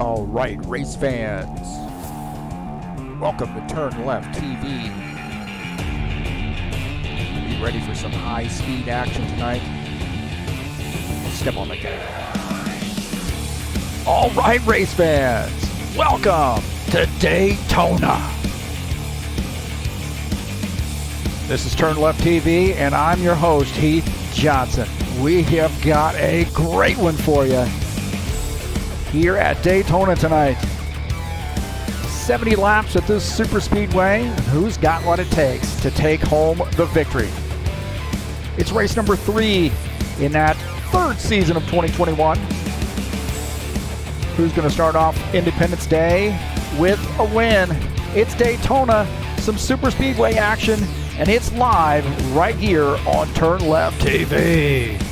All right, race fans, welcome to TurnLeftTV. Be ready for some high-speed action tonight. Step on the gas. All right, race fans, welcome to Daytona. This is TurnLeftTV, and I'm your host, Heath Johnson. We have got a great one for you here at Daytona tonight. 70 laps at this super speedway. Who's got what it takes to take home the victory? It's race number 3 in that third season of 2021. Who's going to start off Independence Day with a win? It's Daytona, some super speedway action, and it's live right here on TurnLeftTV.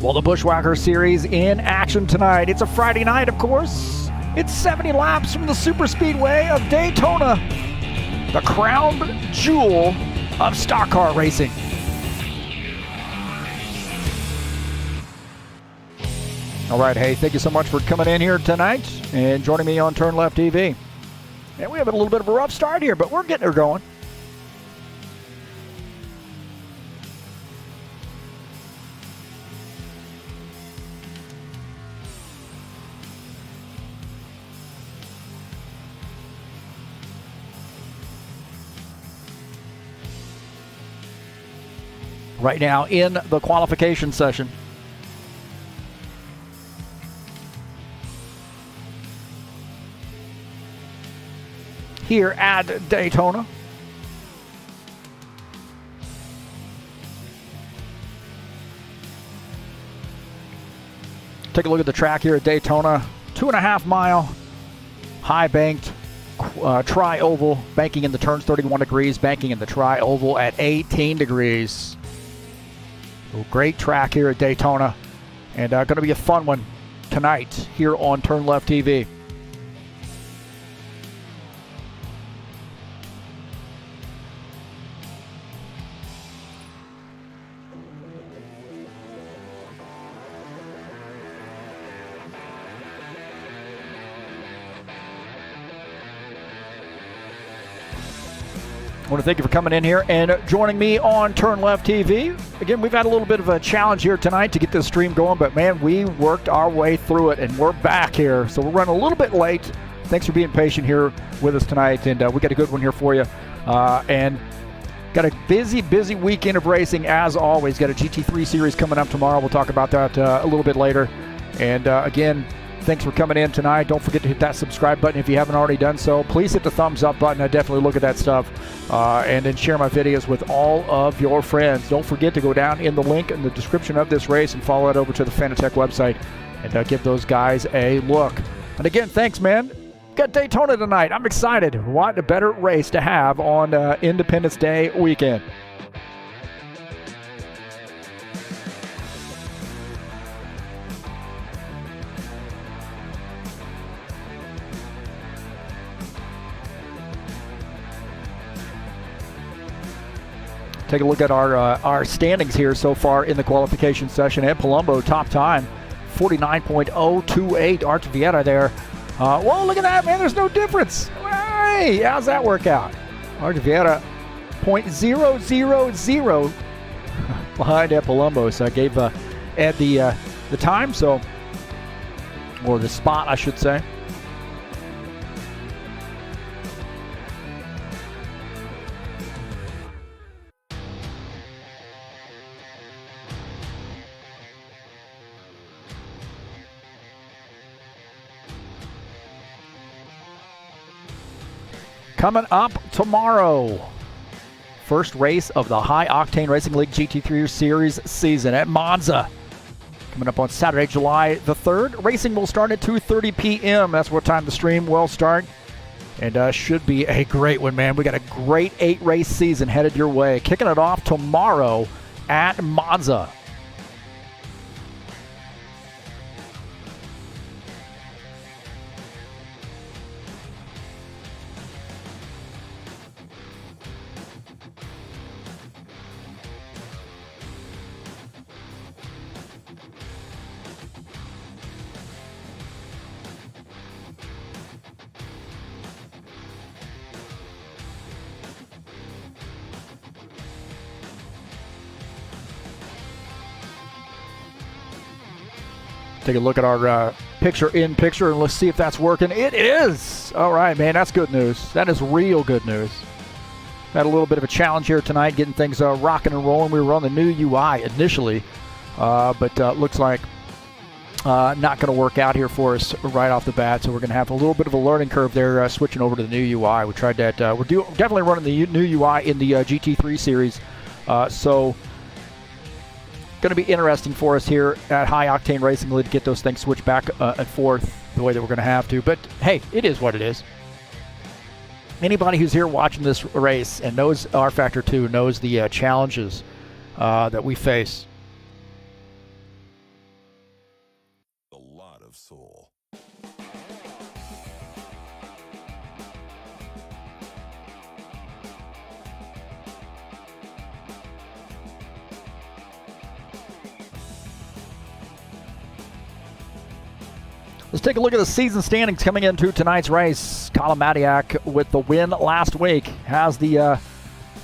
Well, the Buschwackers series in action tonight. It's a Friday night, of course. It's 70 laps from the super speedway of Daytona, the crown jewel of stock car racing. All right, hey, thank you so much for coming in here tonight and joining me on TurnLeftTV. And we have a little bit of a rough start here, but we're getting her going. Right now in the qualification session. Here at Daytona. Take a look at the track here at Daytona. 2.5 mile high banked tri-oval, banking in the turns 31 degrees, banking in the tri-oval at 18 degrees. Great track here at Daytona, and going to be a fun one tonight here on TurnLeftTV. I want to thank you for coming in here and joining me on TurnLeftTV. Again, we've had a little bit of a challenge here tonight to get this stream going, but man, we worked our way through it and we're back here. So we're running a little bit late. Thanks for being patient here with us tonight, and we got a good one here for you. And got a busy weekend of racing as always. Got a GT3 series coming up tomorrow. We'll talk about that a little bit later. And again, thanks for coming in tonight. Don't forget to hit that subscribe button if you haven't already done so. Please hit the thumbs up button. I definitely look at that stuff. And then share my videos with all of your friends. Don't forget to go down in the link in the description of this race and follow it over to the Fanatec website and give those guys a look. And again, thanks, man. Got Daytona tonight. I'm excited. What a better race to have on Independence Day weekend. Take a look at our standings here so far in the qualification session. Ed Palumbo, top time, 49.028. Arch Vieta there. Whoa, look at that, man. There's no difference. Hey, how's that work out? Arch Vieta, 0.000 behind Ed Palumbo. So I gave Ed the time, so, or the spot, I should say. Coming up tomorrow, first race of the High Octane Racing League GT3 Series season at Monza. Coming up on Saturday, July the 3rd. Racing will start at 2:30 p.m. That's what time the stream will start. And should be a great one, man. We got a great 8-race season headed your way. Kicking it off tomorrow at Monza. Take a look at our picture-in-picture, and let's see if that's working. It is! All right, man, that's good news. That is real good news. Had a little bit of a challenge here tonight, getting things rocking and rolling. We were on the new UI initially, but looks like not going to work out here for us right off the bat, so we're going to have a little bit of a learning curve there switching over to the new UI. We tried that. We're definitely running the new UI in the GT3 series, so going to be interesting for us here at High Octane Racing to get those things switched back and forth the way that we're going to have to. But hey, it is what it is. Anybody who's here watching this race and knows rFactor 2 knows the challenges that we face. A lot of soul. Let's take a look at the season standings coming into tonight's race. Colin Matiak with the win last week has the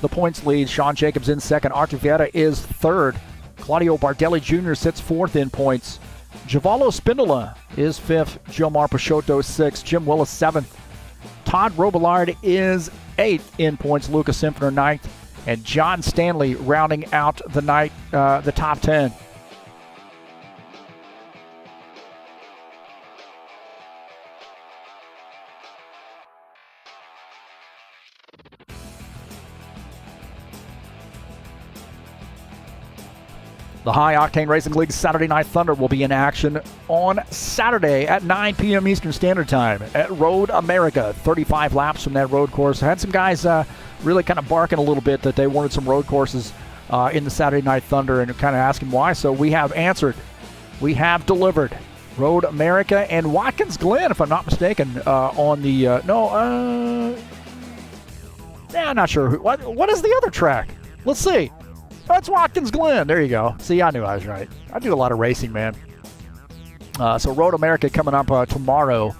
points lead. Sean Jacobs in second. Artur Vieta is third. Claudio Bardelli Jr. sits fourth in points. Givallo Spindola is fifth. Gilmar Peixoto sixth. Jim Willis seventh. Todd Robillard is eighth in points. Lucas Simpner ninth. And John Stanley rounding out the night, the top 10. The High Octane Racing League Saturday Night Thunder will be in action on Saturday at 9 p.m. Eastern Standard Time at Road America. 35 laps from that road course. I had some guys really kind of barking a little bit that they wanted some road courses in the Saturday Night Thunder and kind of asking why. So we have answered. We have delivered. Road America and Watkins Glen, if I'm not mistaken, on the I'm not sure. What is the other track? Let's see. That's Watkins Glen. There you go. See, I knew I was right. I do a lot of racing, man. So Road America coming up tomorrow.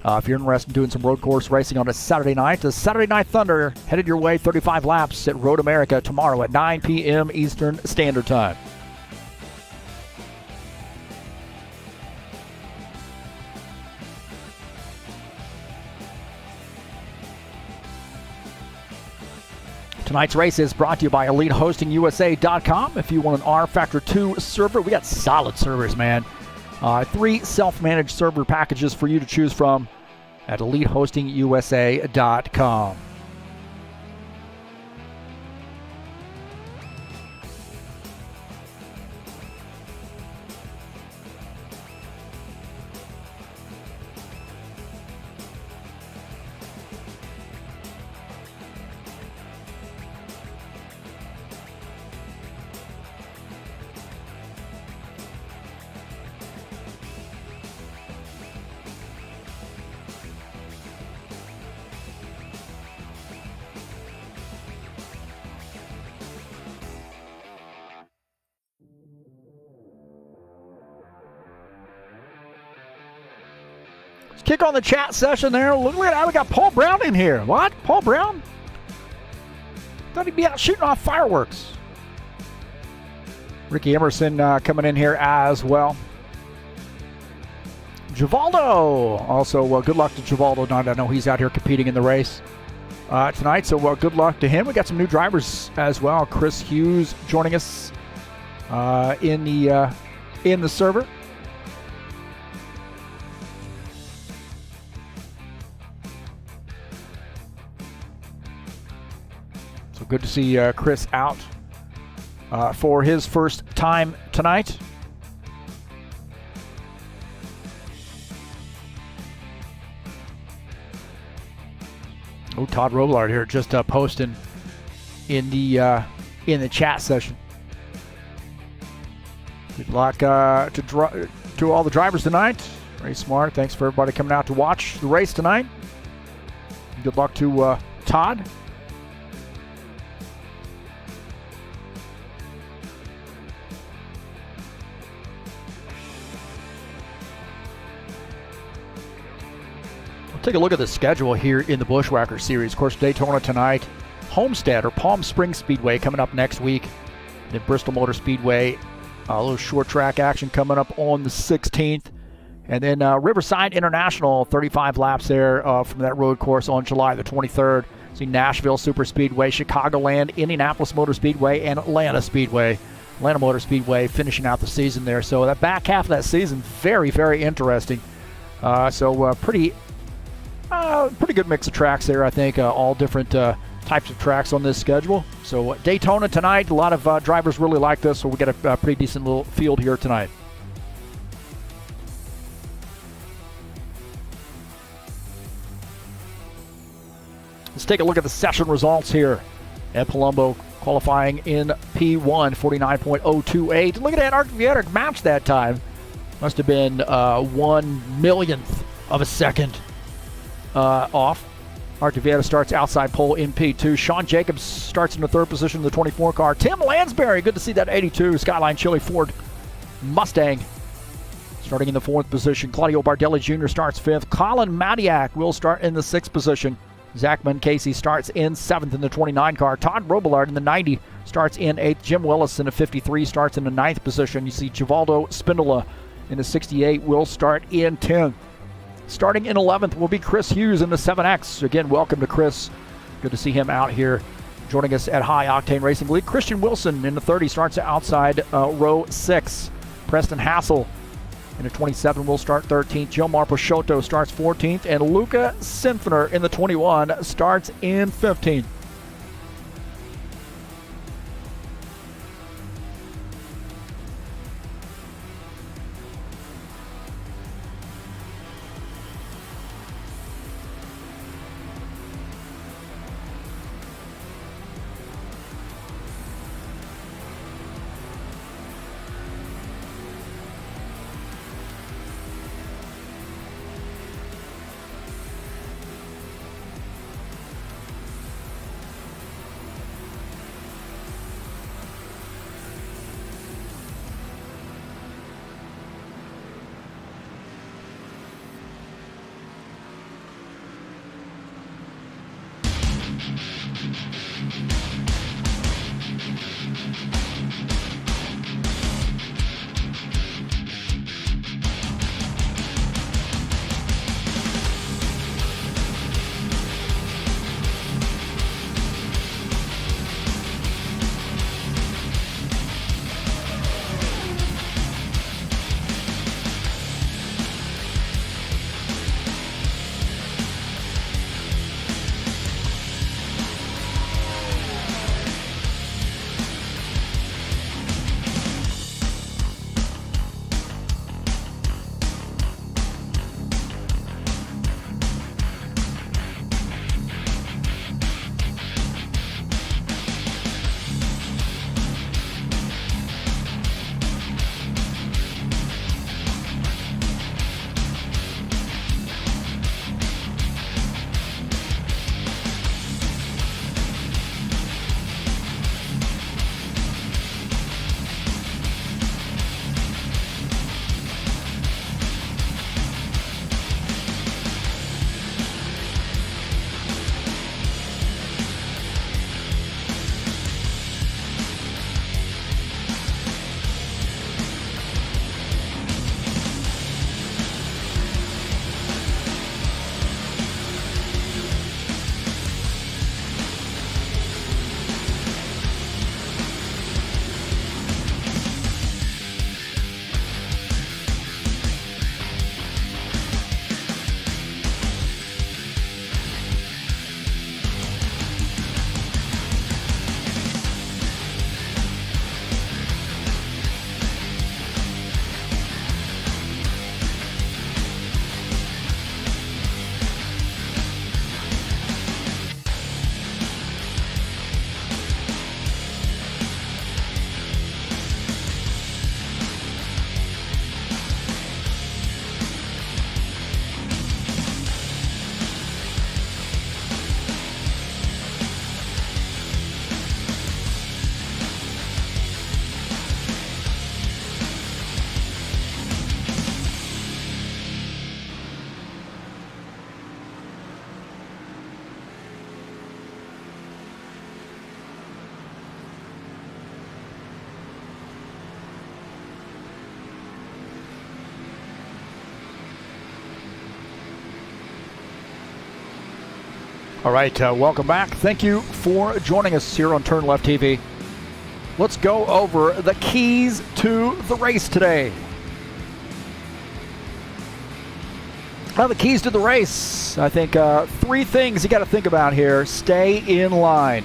If you're interested in doing some road course racing on a Saturday night, the Saturday Night Thunder headed your way 35 laps at Road America tomorrow at 9 p.m. Eastern Standard Time. Tonight's race is brought to you by EliteHostingUSA.com. If you want an rFactor 2 server, we got solid servers, man. 3 self-managed server packages for you to choose from at EliteHostingUSA.com. Kick on the chat session there. Look at that. We got Paul Brown in here. What? Paul Brown? Thought he'd be out shooting off fireworks. Ricky Emerson coming in here as well. Givaldo. Also, good luck to Givaldo. I know he's out here competing in the race tonight, so good luck to him. We got some new drivers as well. Chris Hughes joining us in the server. Good to see Chris out for his first time tonight. Oh, Todd Robillard here just posting in the chat session. Good luck to all the drivers tonight. Very smart. Thanks for everybody coming out to watch the race tonight. Good luck to Todd. We'll take a look at the schedule here in the Buschwackers series. Of course, Daytona tonight. Homestead or Palm Springs Speedway coming up next week. Then Bristol Motor Speedway. A little short track action coming up on the 16th. And then Riverside International, 35 laps there from that road course on July the 23rd. See Nashville Super Speedway, Chicagoland, Indianapolis Motor Speedway, and Atlanta Motor Speedway finishing out the season there. So that back half of that season, very, very interesting. Pretty good mix of tracks there, I think. All different types of tracks on this schedule. So Daytona tonight, a lot of drivers really like this, so we get a pretty decent little field here tonight. Let's take a look at the session results here at Palumbo, qualifying in P1, 49.028. Look at that, Arctic matched that time. Must have been 1/1,000,000th of a second off. Arctic starts outside pole in P2. Sean Jacobs starts in the third position in the 24 car. Tim Lansbury, good to see that 82 Skyline Chili Ford Mustang starting in the fourth position. Claudio Bardelli Jr. starts fifth. Colin Madiak will start in the sixth position. Zachman Casey starts in seventh in the 29 car. Todd Robillard in the 90 starts in eighth. Jim Willis in the 53 starts in the ninth position. You see Givaldo Spindola in the 68 will start in 10th. Starting in 11th will be Chris Hughes in the 7X. Again, welcome to Chris. Good to see him out here joining us at High Octane Racing League. Christian Wilson in the 30 starts outside row 6. Preston Hassel in the 27 will start 13th. Gilmar Peixoto starts 14th. And Luca Sinfner in the 21 starts in 15th. All right, welcome back. Thank you for joining us here on TurnLeftTV. Let's go over the keys to the race today. Well, the keys to the race, I think three things you got to think about here. Stay in line.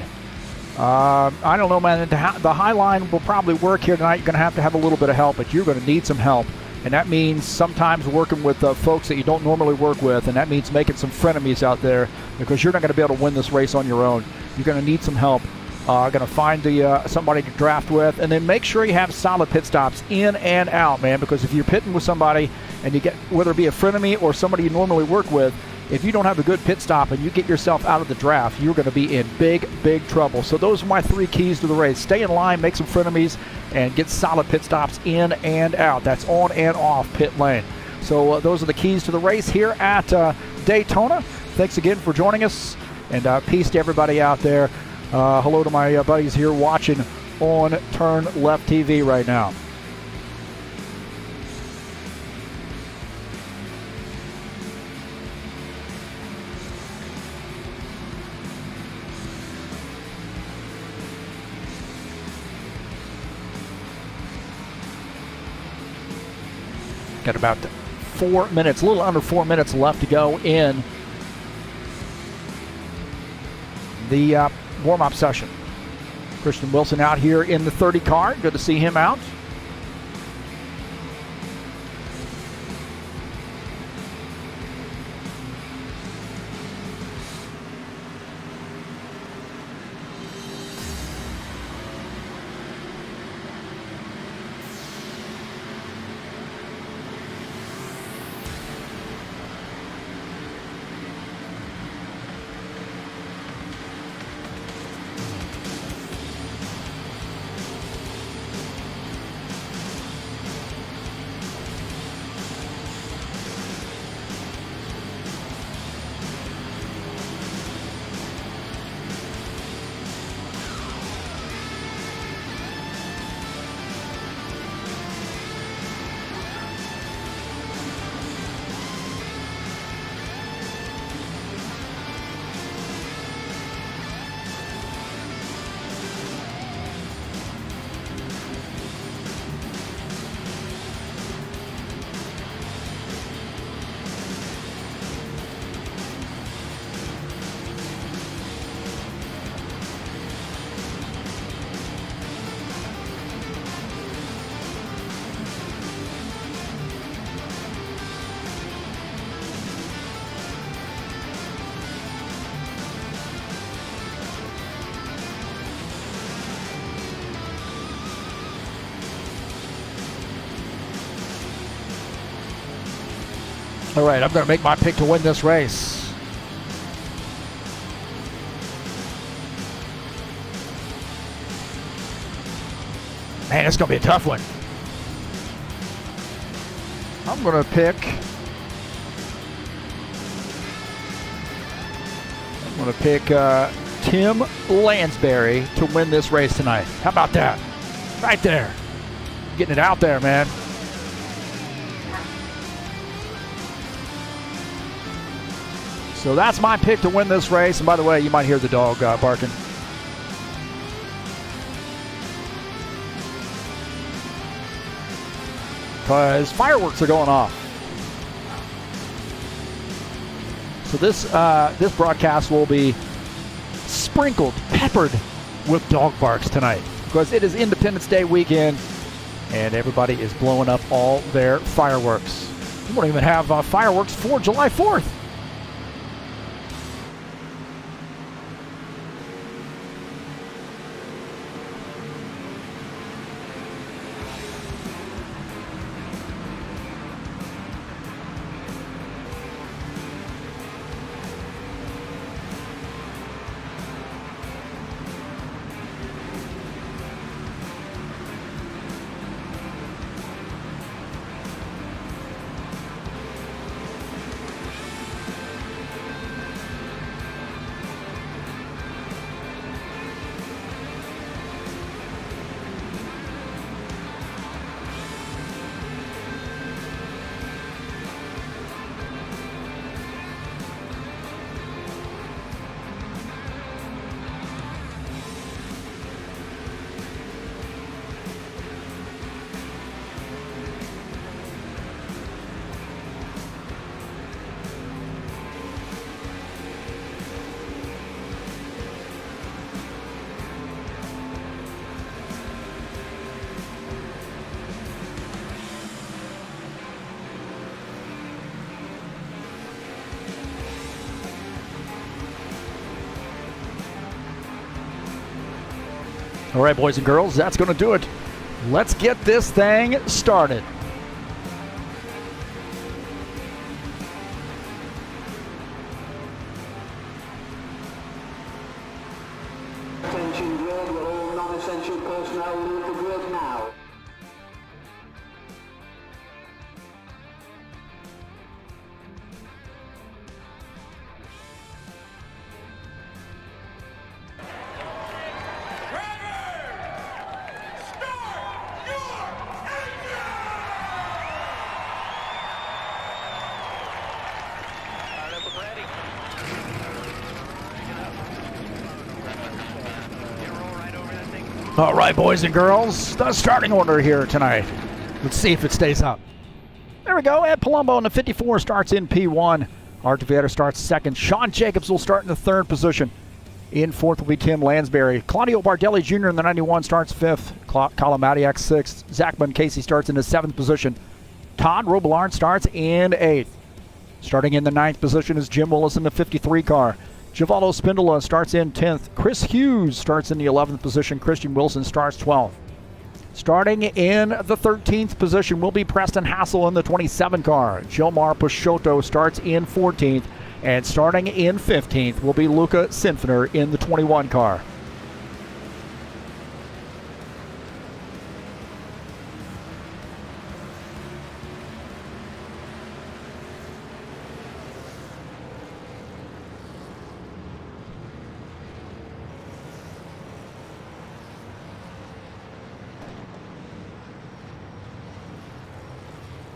I don't know, man. The high line will probably work here tonight. You're going to have a little bit of help, but you're going to need some help. And that means sometimes working with folks that you don't normally work with, and that means making some frenemies out there because you're not going to be able to win this race on your own. You're going to need some help. Going to find somebody to draft with, and then make sure you have solid pit stops in and out, man, because if you're pitting with somebody and you get, whether it be a frenemy or somebody you normally work with, if you don't have a good pit stop and you get yourself out of the draft, you're going to be in big, big trouble. So those are my three keys to the race. Stay in line, make some frenemies, and get solid pit stops in and out. That's on and off pit lane. So those are the keys to the race here at Daytona. Thanks again for joining us, and peace to everybody out there. Hello to my buddies here watching on TurnLeftTV right now. Got about 4 minutes, a little under 4 minutes left to go in the warm-up session. Christian Wilson out here in the 30 car. Good to see him out. All right, I'm going to make my pick to win this race. Man, it's going to be a tough one. I'm going to pick Tim Lansbury to win this race tonight. How about that? Right there. Getting it out there, man. So that's my pick to win this race. And by the way, you might hear the dog barking. Because fireworks are going off. So this broadcast will be sprinkled, peppered with dog barks tonight. Because it is Independence Day weekend and everybody is blowing up all their fireworks. We won't even have fireworks for July 4th. All right, boys and girls, that's going to do it. Let's get this thing started. Attention grid, will all non-essential personnel leave the grid now. All right, boys and girls, the starting order here tonight. Let's see if it stays up. There we go. Ed Palumbo in the 54 starts in P1. Art Vieta starts second. Sean Jacobs will start in the third position. In fourth will be Tim Lansbury. Claudio Bardelli Jr. in the 91 starts fifth. Colin Matiak sixth. Zachman Casey starts in the seventh position. Todd Robillard starts in eighth. Starting in the ninth position is Jim Willis in the 53 car. Givaldo Spindola starts in 10th. Chris Hughes starts in the 11th position. Christian Wilson starts 12th. Starting in the 13th position will be Preston Hassel in the 27 car. Gilmar Peixoto starts in 14th. And starting in 15th will be Luca Sinfiner in the 21 car.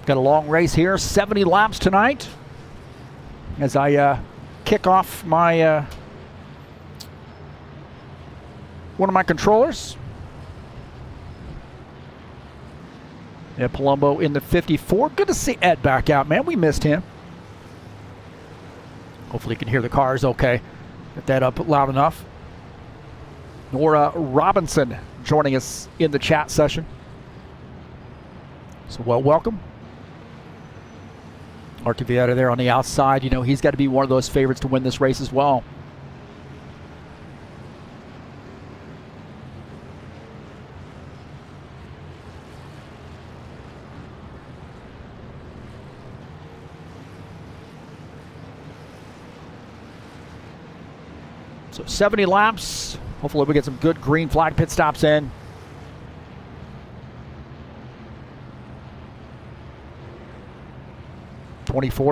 Got a long race here, 70 laps tonight. As I kick off my one of my controllers. Yeah, Palumbo in the 54. Good to see Ed back out, man. We missed him. Hopefully you can hear the cars okay. Get that up loud enough. Nora Robinson joining us in the chat session. So welcome. Art Vieta there on the outside. You know, he's got to be one of those favorites to win this race as well. So 70 laps. Hopefully we get some good green flag pit stops in.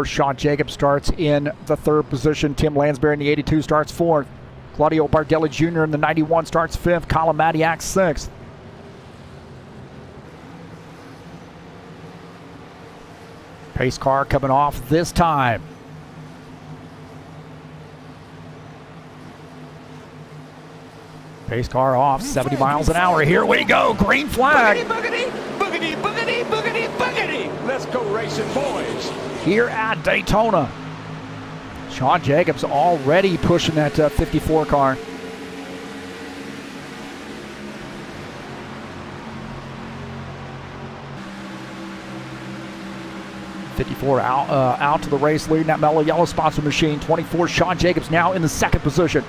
Sean Jacobs starts in the third position. Tim Lansbury in the 82 starts fourth. Claudio Bardelli Jr. in the 91 starts fifth. Colin Matiak sixth. Pace car coming off this time. Pace car off, 70 miles an hour. Here we go, green flag. Boogity, boogity, boogity, boogity, boogity. Let's go racing, boys. Here at Daytona. Sean Jacobs already pushing that 54 car. '54 out to the race, leading that mellow yellow sponsor machine. 24, Sean Jacobs now in the second position.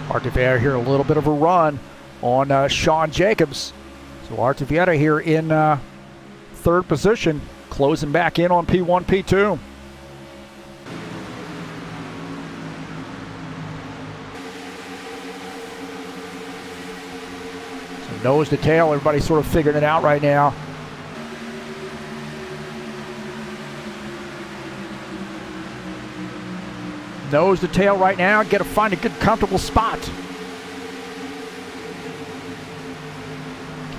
Art Vieta here, a little bit of a run on Sean Jacobs. So Art Vieta here in third position, closing back in on P1, P2. So nose to tail, everybody's sort of figuring it out right now. Nose to tail right now. Got to find a good, comfortable spot.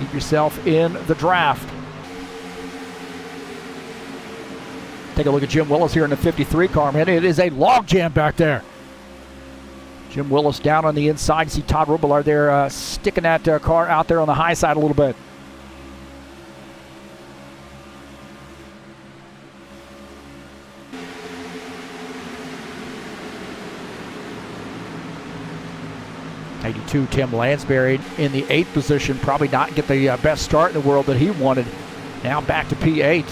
Keep yourself in the draft. Take a look at Jim Willis here in the 53 car, man. It is a log jam back there. Jim Willis down on the inside. You see Todd Robillard there sticking that car out there on the high side a little bit. 92, Tim Lansbury in the 8th position. Probably not get the best start in the world that he wanted. Now back to P8.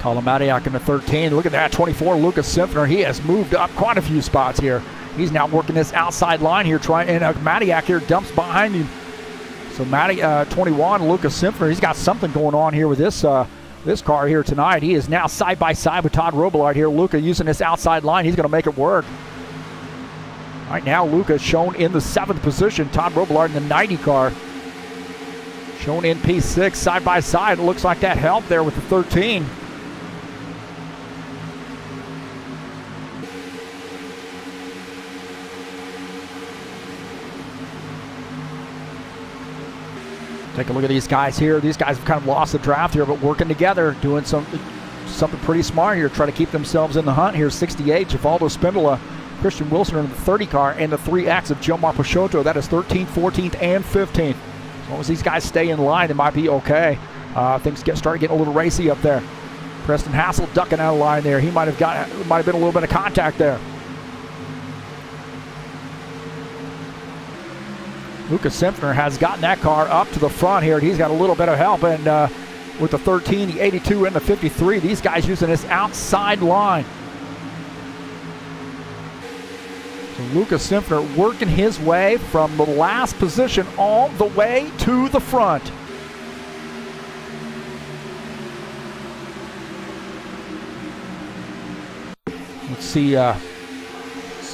Colin Madiak in the 13. Look at that, 24, Lucas Simpner. He has moved up quite a few spots here. He's now working this outside line here, and Madiak here dumps behind him. So 21, Lucas Simpner, he's got something going on here with this this car here tonight. He is now side by side with Todd Robillard here. Luca using this outside line. He's going to make it work. Right now, Luca shown in the 7th position. Todd Robillard in the 90 car. Shown in P6, side by side. It looks like that helped there with the 13. Take a look at these guys here. These guys have kind of lost the draft here, but working together, doing something pretty smart here, trying to keep themselves in the hunt here. 68, Givaldo Spindola, Christian Wilson in the 30 car, and the 3X of Gilmar Peixoto. That is 13th, 14th, and 15th. As long as these guys stay in line, it might be okay. Things start getting a little racy up there. Preston Hassel ducking out of line there. He might have been a little bit of contact there. Lucas Simpner has gotten that car up to the front here, and he's got a little bit of help. And with the 13, the 82, and the 53, these guys using this outside line. So Lucas Simpner working his way from the last position all the way to the front. Let's see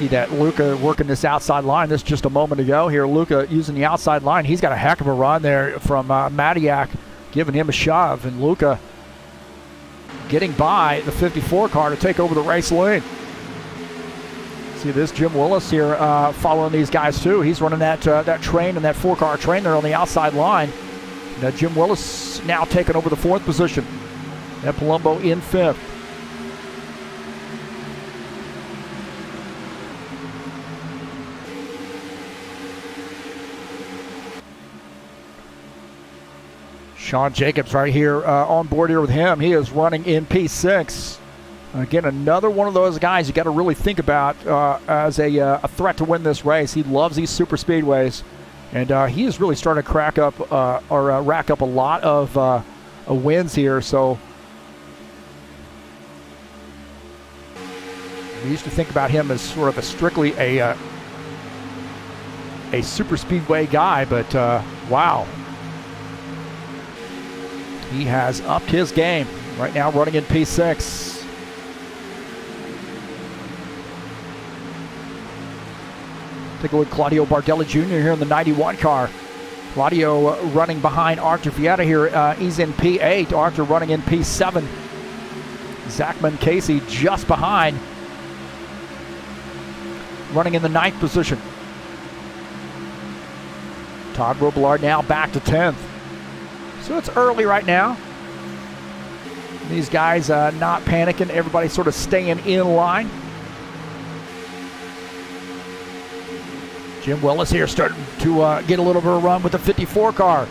that Luca working this outside line. This just a moment ago here. Luca using the outside line. He's got a heck of a run there from Madiak, giving him a shove. And Luca getting by the 54 car to take over the race lead. See this Jim Willis here following these guys too. He's running that train and that 4-car train there on the outside line. And, Jim Willis now taking over the 4th position. And Palumbo in 5th. Sean Jacobs right here on board here with him. He is running in P6. Again, another one of those guys you got to really think about as a threat to win this race. He loves these super speedways, and he is really starting to rack up a lot of wins here. So we used to think about him as sort of strictly a super speedway guy, but wow. He has upped his game. Right now running in P6. Take a look at Claudio Bardelli Jr. here in the 91 car. Claudio running behind Arthur Vieta here. He's in P8. Arthur running in P7. Zachman Casey just behind. Running in the 9th position. Todd Robillard now back to 10th. So it's early right now. These guys not panicking. Everybody sort of staying in line. Jim Willis here starting to get a little bit of a run with the 54 car.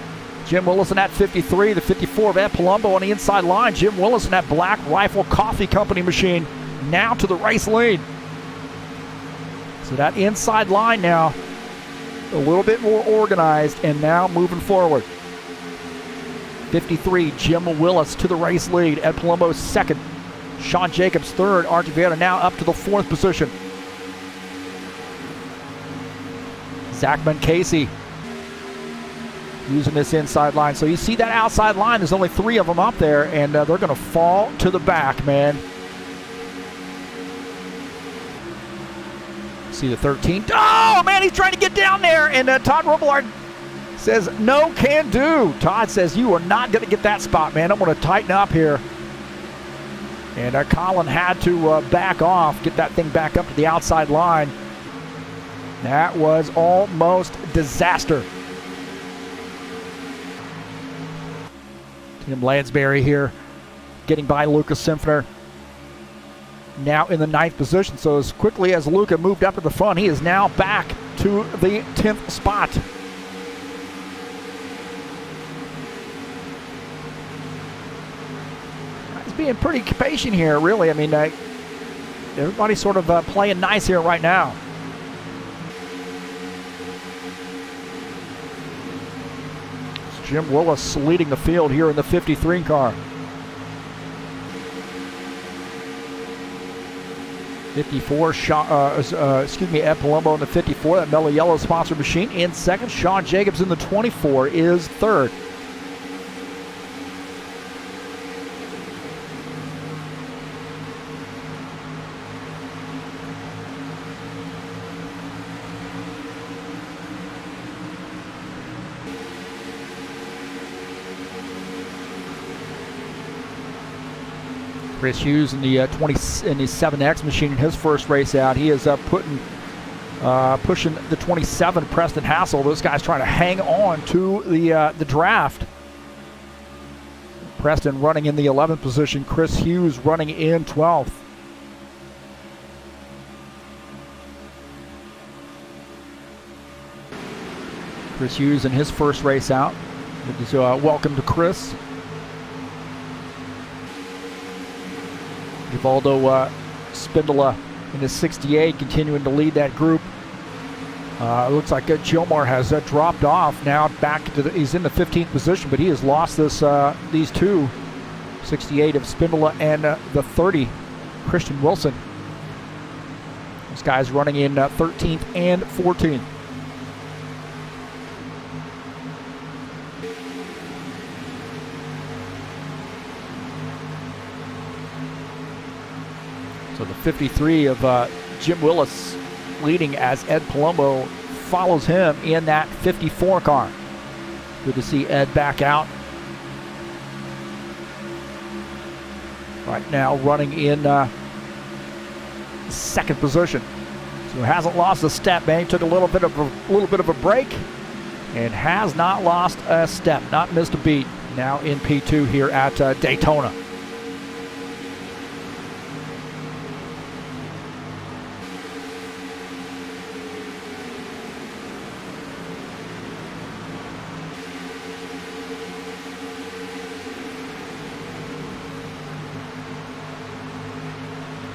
Jim Willis in that 53, the 54 of Ed Palumbo on the inside line. Jim Willis in that Black Rifle Coffee Company machine now to the race lead. So that inside line now a little bit more organized and now moving forward. 53, Jim Willis to the race lead. Ed Palumbo 2nd. Sean Jacobs 3rd. Archie Vieta now up to the 4th position. Zachman Casey using this inside line. So you see that outside line, there's only 3 of them up there, and they're going to fall to the back, man. See the 13. Oh, man, he's trying to get down there, and Todd Robillard says, no can do. Todd says, you are not going to get that spot, man. I'm going to tighten up here. And Colin had to back off, get that thing back up to the outside line. That was almost disaster. Tim Lansbury here getting by Lucas Simpner. Now in the 9th position. So as quickly as Luca moved up to the front, he is now back to the 10th spot. He's being pretty patient here, really. I mean, everybody's sort of playing nice here right now. It's Jim Willis leading the field here in the 53 car. 54, Ed Palumbo in the 54, that Mellow Yellow sponsored machine in second. Sean Jacobs in the 24 is third. Chris Hughes in the 7X machine in his first race out. He is pushing the 27, Preston Hassel. This guy's trying to hang on to the draft. Preston running in the 11th position. Chris Hughes running in 12th. Chris Hughes in his first race out. Welcome to Chris. Ubaldo Spindola in his 68, continuing to lead that group. It looks like Gilmore has dropped off now. He's in the 15th position, but he has lost these two, 68 of Spindola and the 30, Christian Wilson. This guy's running in 13th and 14th. So the 53 of Jim Willis leading as Ed Palumbo follows him in that 54 car. Good to see Ed back out. Right now running in second position. So he hasn't lost a step, man. He took a little bit of a break and has not lost a step, not missed a beat. Now in P2 here at Daytona.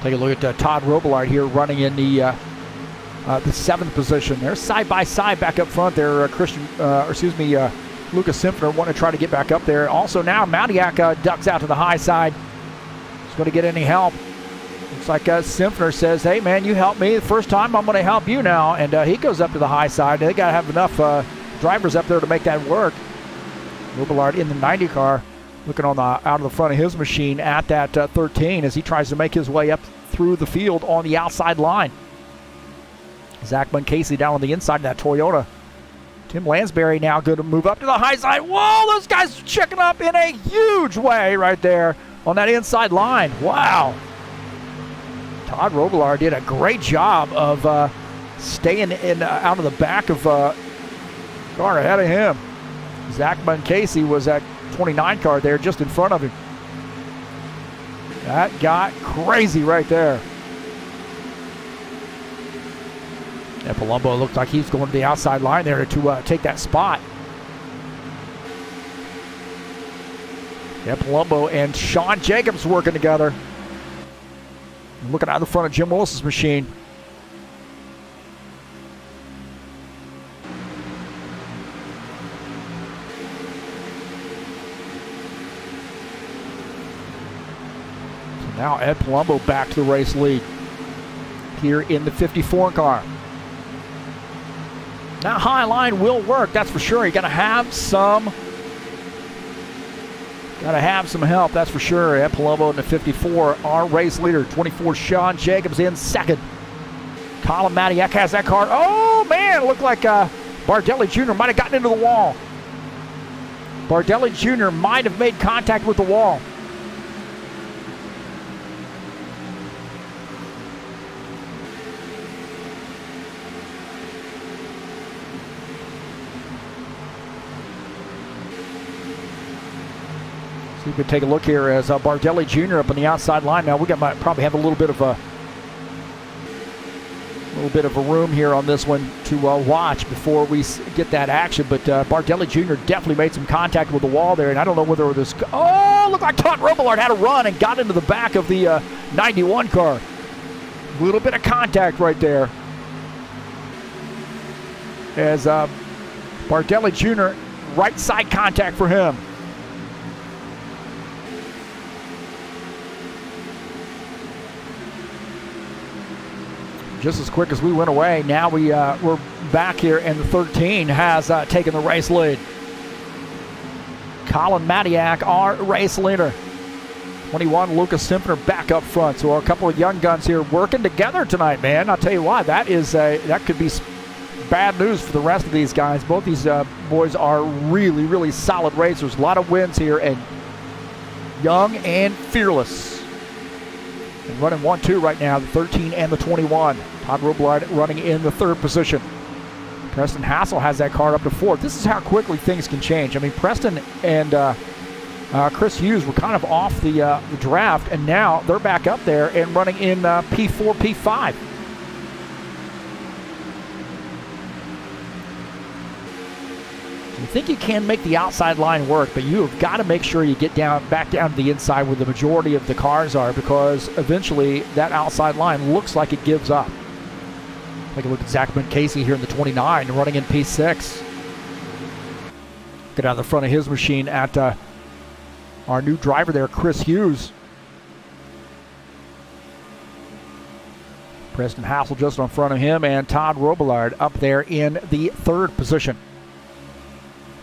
Take a look at Todd Robillard here running in the 7th position. They're side by side back up front there. Lucas Simpner wanting to try to get back up there. Also now Matiak ducks out to the high side. He's going to get any help. Looks like Simpner says, "Hey man, you helped me the first time. I'm going to help you now." And he goes up to the high side. They got to have enough drivers up there to make that work. Robillard in the 90 car. Looking on out of the front of his machine at that 13 as he tries to make his way up through the field on the outside line. Zach Casey down on the inside of that Toyota. Tim Lansbury now going to move up to the high side. Whoa, this guy's checking up in a huge way right there on that inside line. Wow. Todd Robillard did a great job of staying out of the back of car ahead of him. Zach Casey was at 29 car there just in front of him. That got crazy right there. And Palumbo looked like he's going to the outside line there to take that spot. Yeah, Palumbo and Sean Jacobs working together. Looking out the front of Jim Willis's machine. Now Ed Palumbo back to the race lead here in the 54 car. That high line will work, that's for sure. You gotta have some help, that's for sure. Ed Palumbo in the 54, our race leader. 24, Sean Jacobs in second. Colin Matiak has that car. Oh man, it looked like Bardelli Jr. might have gotten into the wall. Bardelli Jr. might have made contact with the wall. We could take a look here as Bardelli Jr. up on the outside line. Now we might probably have a little bit of little bit of a room here on this one to watch before we get that action. But Bardelli Jr. definitely made some contact with the wall there, and I don't know whether this. Oh, looked like Todd Robillard had a run and got into the back of the 91 car. A little bit of contact right there. As Bardelli Jr. right side contact for him. Just as quick as we went away, now we're back here, and the 13 has taken the race lead. Colin Matiak, our race leader. 21, Lucas Simpner back up front. So a couple of young guns here working together tonight, man. I'll tell you what, that could be bad news for the rest of these guys. Both these boys are really, really solid racers. A lot of wins here, and young and fearless. And running 1-2 right now, the 13 and the 21. Todd Robillard running in the third position. Preston Hassel has that car up to fourth. This is how quickly things can change. I mean, Preston and Chris Hughes were kind of off the draft, and now they're back up there and running in P4, P5. You think you can make the outside line work, but you have got to make sure you get back down to the inside where the majority of the cars are, because eventually that outside line looks like it gives up. Take a look at Zachman Casey here in the 29, running in P6. Get out of the front of his machine at our new driver there, Chris Hughes. Preston Hassel just in front of him, and Todd Robillard up there in the third position.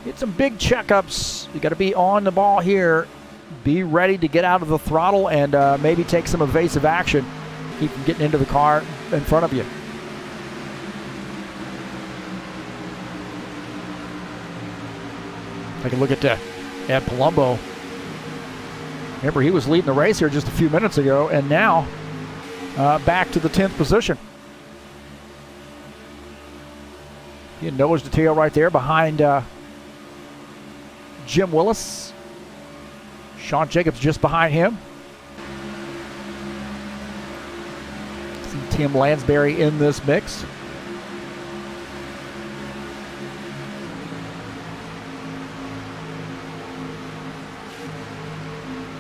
Get some big checkups. You got to be on the ball here. Be ready to get out of the throttle and maybe take some evasive action. Keep from getting into the car in front of you. Take a look at Ed Palumbo. Remember, he was leading the race here just a few minutes ago, and now back to the 10th position. He nose to tail right there behind Jim Willis. Sean Jacobs just behind him. See Tim Lansbury in this mix.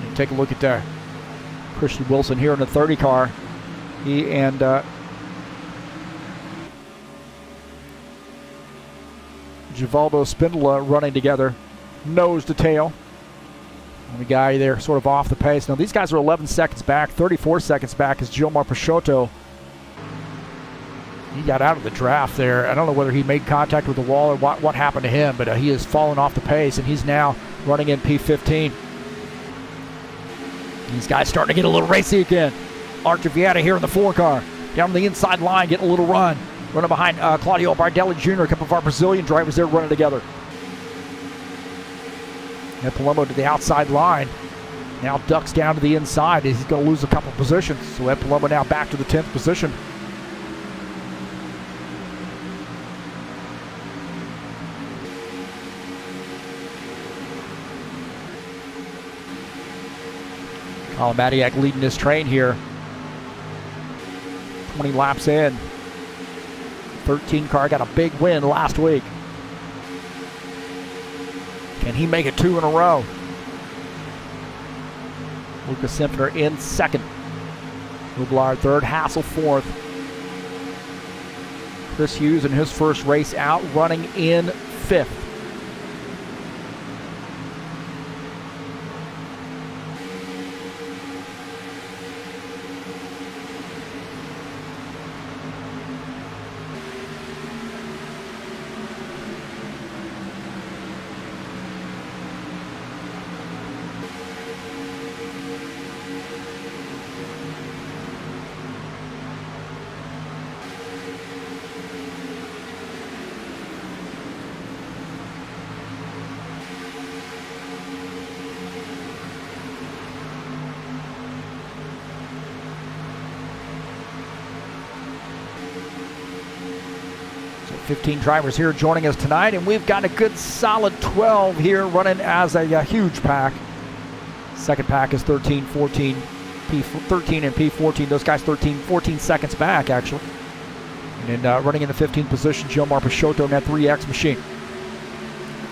And take a look at Christian Wilson here in the 30 car. He and Givaldo Spindola running together. Nose to tail. And the guy there sort of off the pace. Now these guys are 11 seconds back. 34 seconds back is Gilmar Peixoto. He got out of the draft there. I don't know whether he made contact with the wall or what happened to him, but he has fallen off the pace, and he's now running in P15. These guys starting to get a little racy again. Archer Vieta here in the 4 car. Down the inside line, getting a little run. Running behind Claudio Bardelli Jr., a couple of our Brazilian drivers there running together. And Palumbo to the outside line. Now ducks down to the inside. He's going to lose a couple positions. So Ed Palumbo now back to the 10th position. Colin Matiak leading this train here. 20 laps in. 13 car got a big win last week. Can he make it 2 in a row? Lucas Simpner in second. Robillard third, Hassel fourth. Chris Hughes in his first race out, running in fifth. So 15 drivers here joining us tonight, and we've got a good solid 12 here running as a huge pack. Second pack is 13, 14, P13 and P14. Those guys 13, 14 seconds back, actually. And running in the 15th position, Gilmar Peixoto in that 3X machine.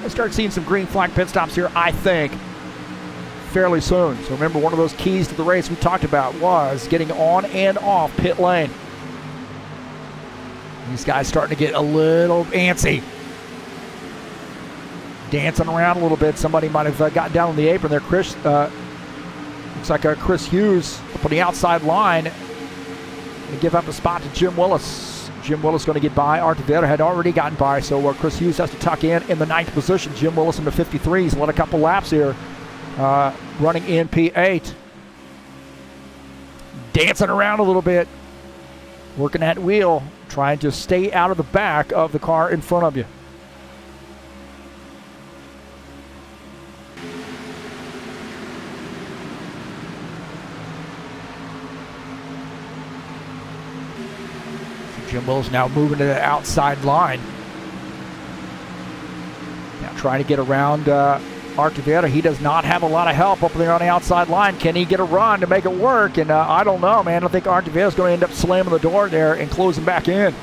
We'll start seeing some green flag pit stops here, I think, fairly soon. So remember, one of those keys to the race we talked about was getting on and off pit lane. These guys starting to get a little antsy. Dancing around a little bit. Somebody might have gotten down on the apron there. Chris, looks like Chris Hughes up on the outside line. Going to give up a spot to Jim Willis. Jim Willis going to get by. Art Vera had already gotten by, so Chris Hughes has to tuck in the 9th position. Jim Willis in the 53s. Led a couple laps here, running in P8. Dancing around a little bit. Working that wheel, trying to stay out of the back of the car in front of you. Jim Willis now moving to the outside line. Now trying to get around Art Vera. He does not have a lot of help up there on the outside line. Can he get a run to make it work? And I don't know, man. I think Art Vera is going to end up slamming the door there and closing back in.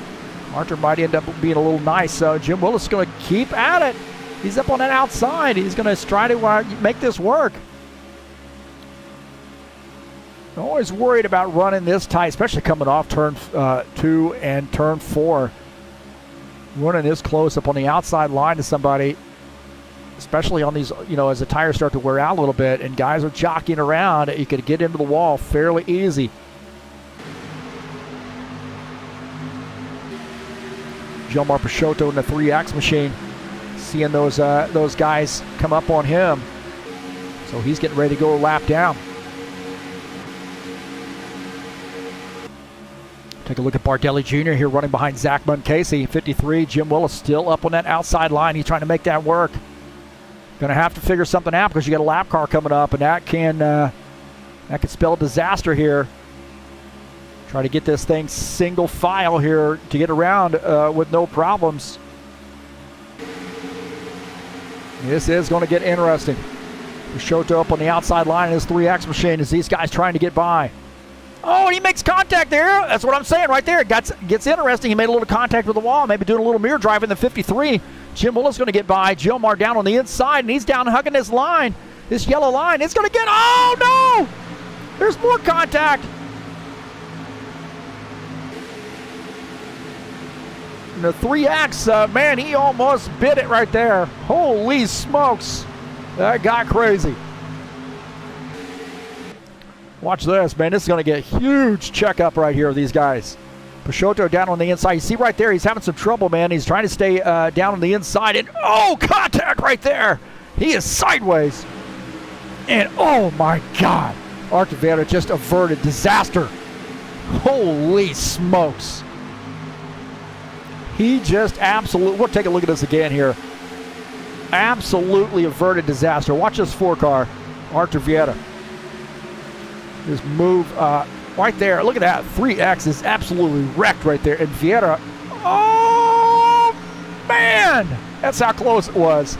Arthur might end up being a little nice. So Jim Willis is going to keep at it. He's up on that outside. He's going to try to make this work. I'm always worried about running this tight, especially coming off turn 2 and turn 4. Running this close up on the outside line to somebody, especially on these, as the tires start to wear out a little bit and guys are jockeying around, you could get into the wall fairly easy. Gilmar Peixoto in the 3X machine, seeing those guys come up on him. So he's getting ready to go a lap down. Take a look at Bardelli Jr. here running behind Zach Muncasey, 53. Jim Willis still up on that outside line. He's trying to make that work. Going to have to figure something out because you got a lap car coming up, and that could spell disaster here. Try to get this thing single file here to get around with no problems. This is going to get interesting. Peixoto up on the outside line in his 3X machine as these guys trying to get by. Oh, and he makes contact there. That's what I'm saying right there. It gets interesting. He made a little contact with the wall, maybe doing a little mirror drive in the 53. Jim Willis going to get by. Gilmar down on the inside, and he's down hugging this line, this yellow line. It's going to get, oh no! There's more contact. And the 3X, man, he almost bit it right there. Holy smokes. That got crazy. Watch this, man. This is going to get a huge checkup right here of these guys. Peixoto down on the inside. You see right there, he's having some trouble, man. He's trying to stay down on the inside. And, oh, contact right there. He is sideways. And, oh, my God. Art Vera just averted disaster. Holy smokes. He just absolutely, we'll take a look at this again here. Absolutely averted disaster. Watch this 4-car. Art Vera. Just move right there. Look at that. 3X is absolutely wrecked right there. And Vieira, oh, man. That's how close it was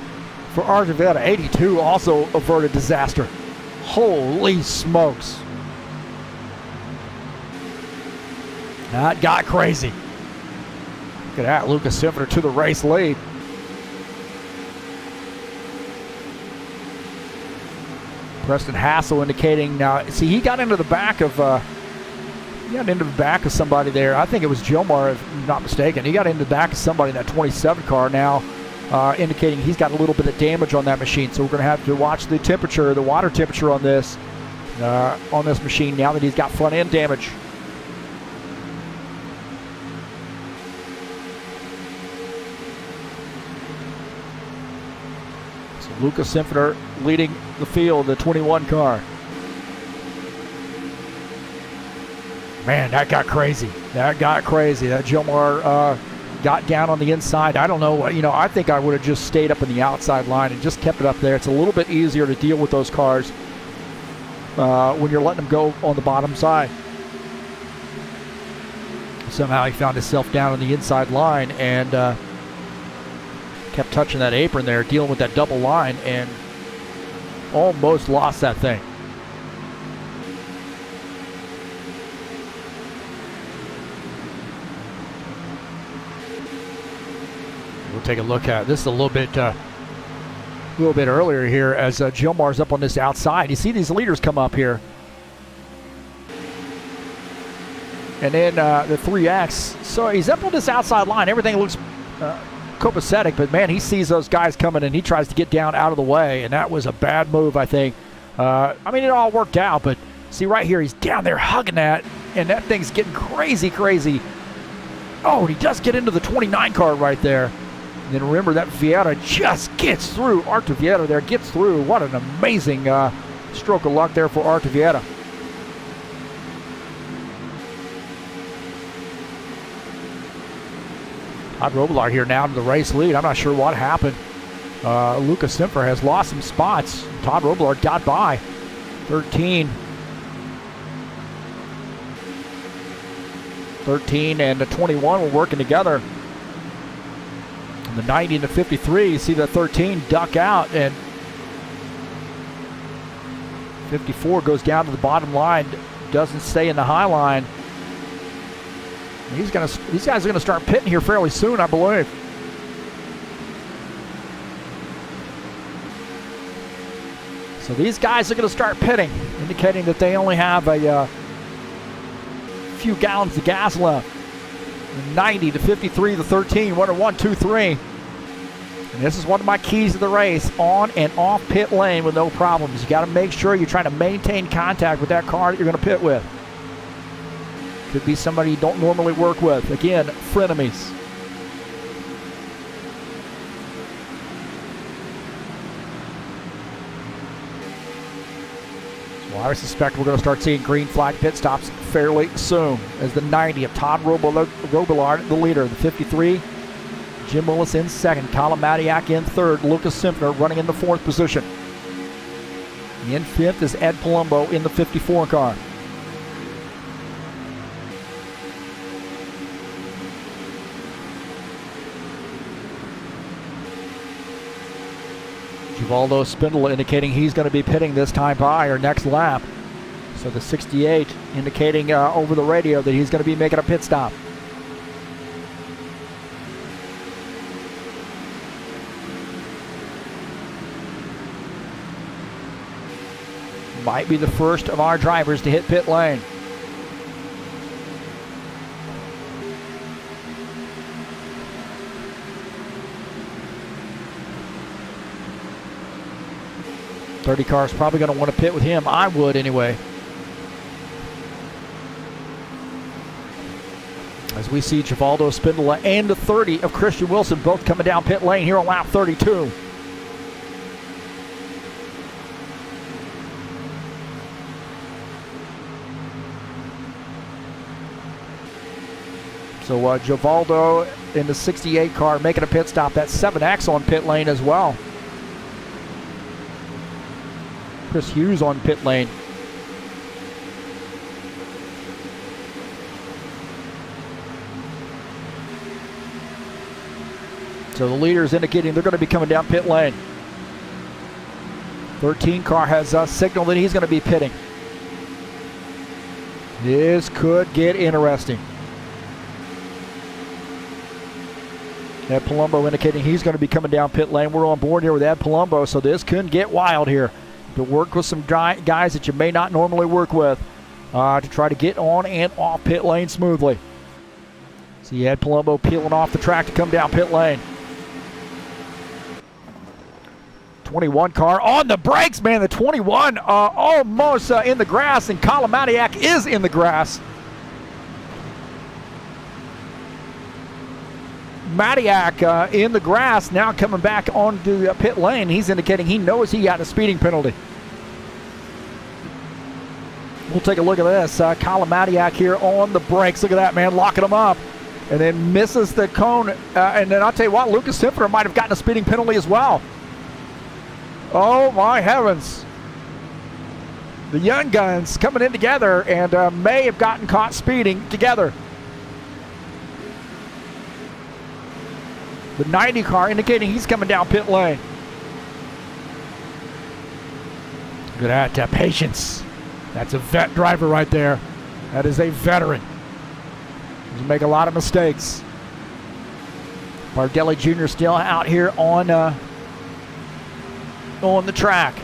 for Art Vieira. 82 also averted disaster. Holy smokes. That got crazy. Look at that. Lucas Simfer to the race lead. Preston Hassel indicating now. See, he got into the back of somebody there. I think it was Gilmar, if I'm not mistaken. He got into the back of somebody in that 27 car now, indicating he's got a little bit of damage on that machine. So we're going to have to watch the temperature, the water temperature on this machine now that he's got front end damage. So Lucas Simfer leading the field, the 21 car. Man, that got crazy. That Gilmar got down on the inside. I don't know. I think I would have just stayed up in the outside line and just kept it up there. It's a little bit easier to deal with those cars when you're letting them go on the bottom side. Somehow he found himself down on the inside line and kept touching that apron there, dealing with that double line, and almost lost that thing. We'll take a look at this a little bit earlier here as Gilmar's up on this outside. You see these leaders come up here. And then the 3X. So he's up on this outside line. Everything looks copacetic, but man, he sees those guys coming and he tries to get down out of the way, and that was a bad move, I think. I mean, it all worked out, but see right here, he's down there hugging that, and that thing's getting crazy. Oh, and he does get into the 29 car right there. And then remember, that Vieira just gets through. Artur Vieira there gets through. What an amazing stroke of luck there for Artur Vieira. Todd Robillard here now to the race lead. I'm not sure what happened. Lucas Simfer has lost some spots. Todd Robillard got by. 13 and the 21 were working together. And the 90 and the 53, you see the 13 duck out, and 54 goes down to the bottom line, doesn't stay in the high line. These guys are going to start pitting here fairly soon, I believe. So these guys are going to start pitting, indicating that they only have a few gallons of gas left. The 90, the 53, the 13, 1, 2, 3. And this is one of my keys to the race, on and off pit lane with no problems. You got to make sure you're trying to maintain contact with that car that you're going to pit with. Could be somebody you don't normally work with. Again, frenemies. So I suspect we're going to start seeing green flag pit stops fairly soon, as the 90 of Todd Robillard, the leader. The 53, Jim Willis in second. Colin Matiak in third. Lucas Simpner running in the fourth position. In fifth is Ed Palumbo in the 54 car. Givaldo Spindola indicating he's going to be pitting this time by or next lap. So the 68 indicating over the radio that he's going to be making a pit stop. Might be the first of our drivers to hit pit lane. .30 car is probably going to want to pit with him. I would anyway. As we see Givaldo Spindola and the 30 of Christian Wilson both coming down pit lane here on lap 32. So Givaldo in the 68 car making a pit stop. That's 7X on pit lane as well. Chris Hughes on pit lane. So the leader is indicating they're going to be coming down pit lane. 13 car has signaled that he's going to be pitting. This could get interesting. Ed Palumbo indicating he's going to be coming down pit lane. We're on board here with Ed Palumbo, so this could get wild here. To work with some guys that you may not normally work with to try to get on and off pit lane smoothly. See Ed Palumbo peeling off the track to come down pit lane. 21 car on the brakes, man. The 21 almost in the grass, and Colin Matiak is in the grass. Matiak in the grass, now coming back onto the pit lane. He's indicating he knows he got a speeding penalty. We'll take a look at this. Colin Matiak here on the brakes. Look at that, man, locking him up. And then misses the cone. And then I'll tell you what, Lucas Simpner might have gotten a speeding penalty as well. Oh, my heavens. The young guns coming in together and may have gotten caught speeding together. The 90 car indicating he's coming down pit lane. Look at that patience. That's a vet driver right there. That is a veteran. He's make a lot of mistakes. Bardelli Jr. still out here on the track.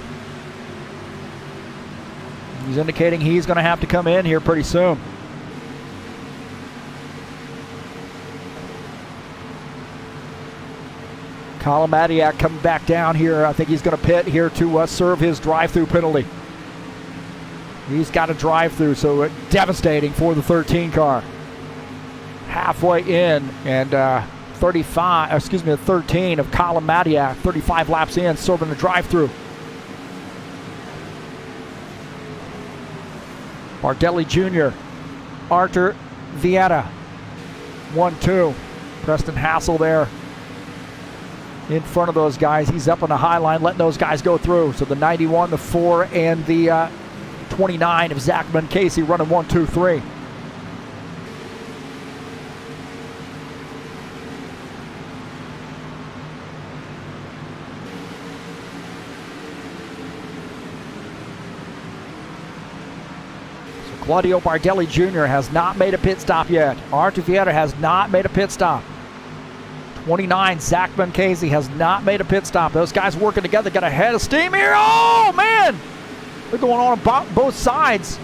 He's indicating he's going to have to come in here pretty soon. Kalamadiak coming back down here. I think he's going to pit here to serve his drive-through penalty. He's got a drive-through, so devastating for the 13 car. Halfway in, and the 13 of Kalamadiak, 35 laps in, serving the drive-through. Bardelli Jr., Artur Vieira, 1-2. Preston Hassel there in front of those guys. He's up on the high line, letting those guys go through. So the 91, the 4, and the 29 of Zachman Casey running 1, 2, 3. So Claudio Bardelli Jr. has not made a pit stop yet. Artur Vieira has not made a pit stop. 29, Zachman Casey has not made a pit stop. Those guys working together, got a head of steam here. Oh, man! They're going on both sides.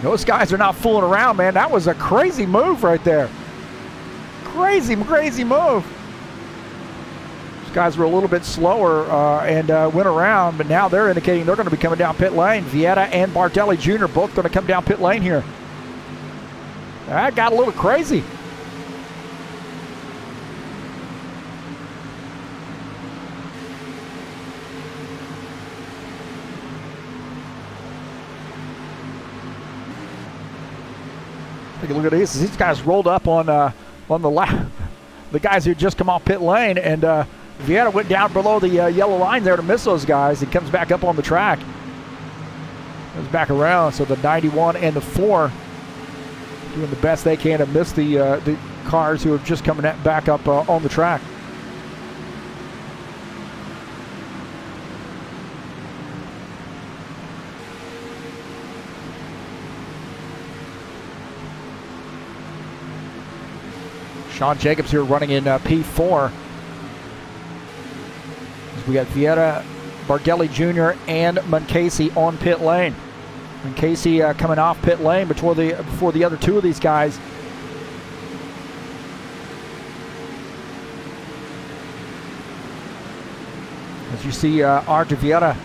Those guys are not fooling around, man. That was a crazy move right there. Crazy, crazy move. Guys were a little bit slower and went around, but now they're indicating they're going to be coming down pit lane. Vieira and Bardelli Jr. both going to come down pit lane here. That got a little crazy. Take a look at these. These guys rolled up on the guys who just come off pit lane, and Vieira went down below the yellow line there to miss those guys. He comes back up on the track. Comes back around. So the 91 and the 4 doing the best they can to miss the cars who are just coming back up on the track. Sean Jacobs here running in P4. We got Vieira, Bardelli Jr., and Muncasey on pit lane. Muncasey coming off pit lane before the other two of these guys. As you see, Artur Vieira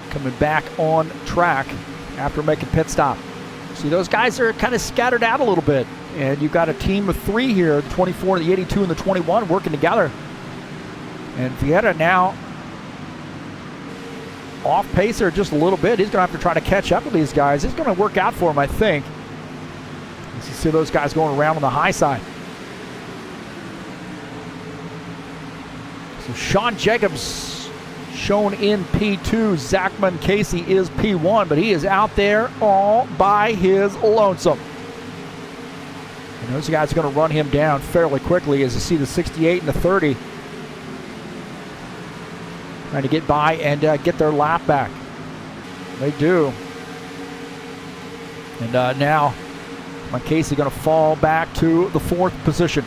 coming back on track after making pit stop. See, those guys are kind of scattered out a little bit. And you've got a team of 3 here, the 24, the 82, and the 21 working together. And Vieira now off pacer just a little bit. He's going to have to try to catch up with these guys. It's going to work out for him, I think. As you see those guys going around on the high side. So Sean Jacobs shown in P2. Zachman Casey is P1, but he is out there all by his lonesome. And those guys are going to run him down fairly quickly, as you see the 68 and the 30 trying to get by and get their lap back. They do. And now Casey going to fall back to the 4th position.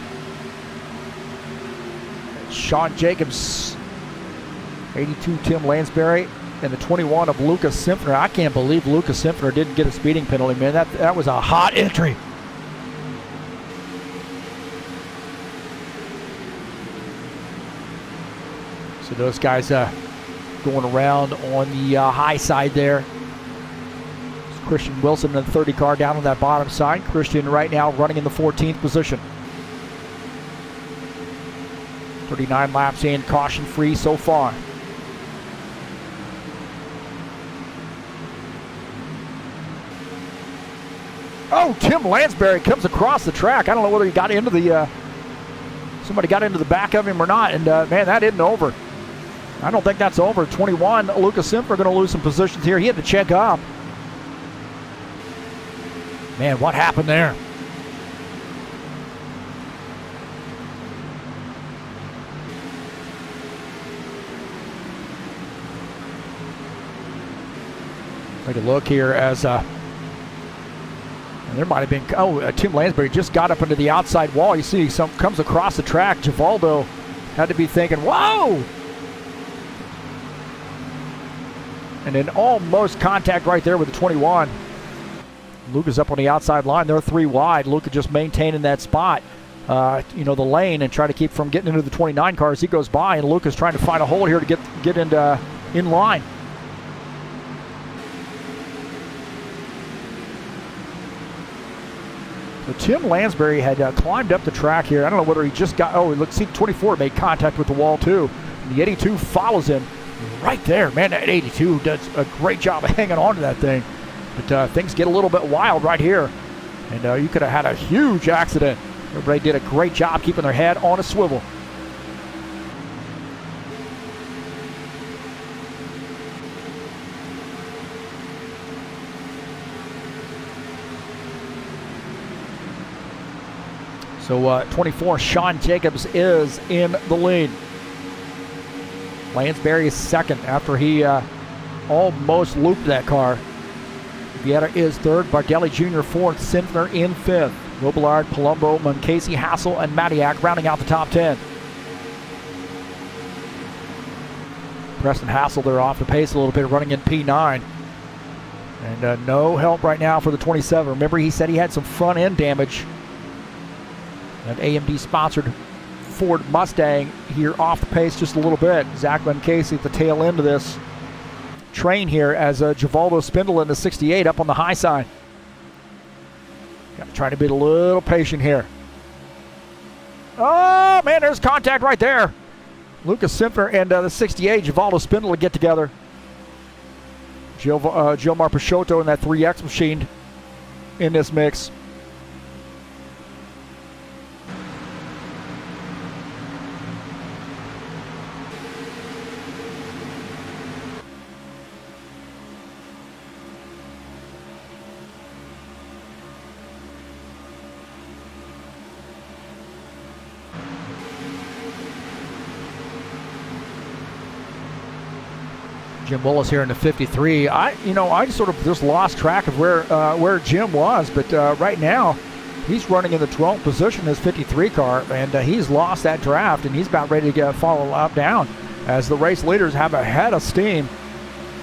Sean Jacobs, 82 Tim Lansbury, and the 21 of Lucas Simpner. I can't believe Lucas Simpner didn't get a speeding penalty, man. That was a hot entry. So those guys going around on the high side there. It's Christian Wilson in the 30 car down on that bottom side. Christian right now running in the 14th position. 39 laps in, caution free so far. Oh, Tim Lansbury comes across the track. I don't know whether he got into the somebody got into the back of him or not, and man, that isn't over. I don't think that's over. 21, Lucas Simpner going to lose some positions here. He had to check up. Man, what happened there? Take a look here as and there might have been, Tim Lansbury just got up into the outside wall. You see some comes across the track. Givaldo had to be thinking, whoa! And then almost contact right there with the 21. Luca's up on the outside line. They're 3 wide. Luca just maintaining that spot, the lane, and try to keep from getting into the 29 car as he goes by. And Luca's trying to find a hole here to get in line. So Tim Lansbury had climbed up the track here. I don't know whether he just got, let's see, 24 made contact with the wall too. And the 82 follows him right there. Man, that 82 does a great job of hanging on to that thing. But things get a little bit wild right here. And you could have had a huge accident. Everybody did a great job keeping their head on a swivel. So 24, Sean Jacobs is in the lead. Lansbury is second after he almost looped that car. Vieta is third, Bardelli Jr. fourth, Sinfner in fifth. Robillard, Palumbo, Muncasey, Hassel, and Matiak rounding out the top 10. Preston Hassel there off the pace a little bit, running in P9. And no help right now for the 27. Remember, he said he had some front end damage. An AMD-sponsored Ford Mustang here off the pace just a little bit. Zach Muncasey at the tail end of this train here as Givaldo Spindle in the 68 up on the high side. Got to try to be a little patient here. Oh, man, there's contact right there. Lucas Simpner and the 68, Givaldo Spindle to get together. Gilmar Peixoto in that 3X machine in this mix. Jim Willis here in the 53. I sort of just lost track of where Jim was, but right now he's running in the 12th position in his 53 car, and he's lost that draft, and he's about ready to follow a lap down as the race leaders have a head of steam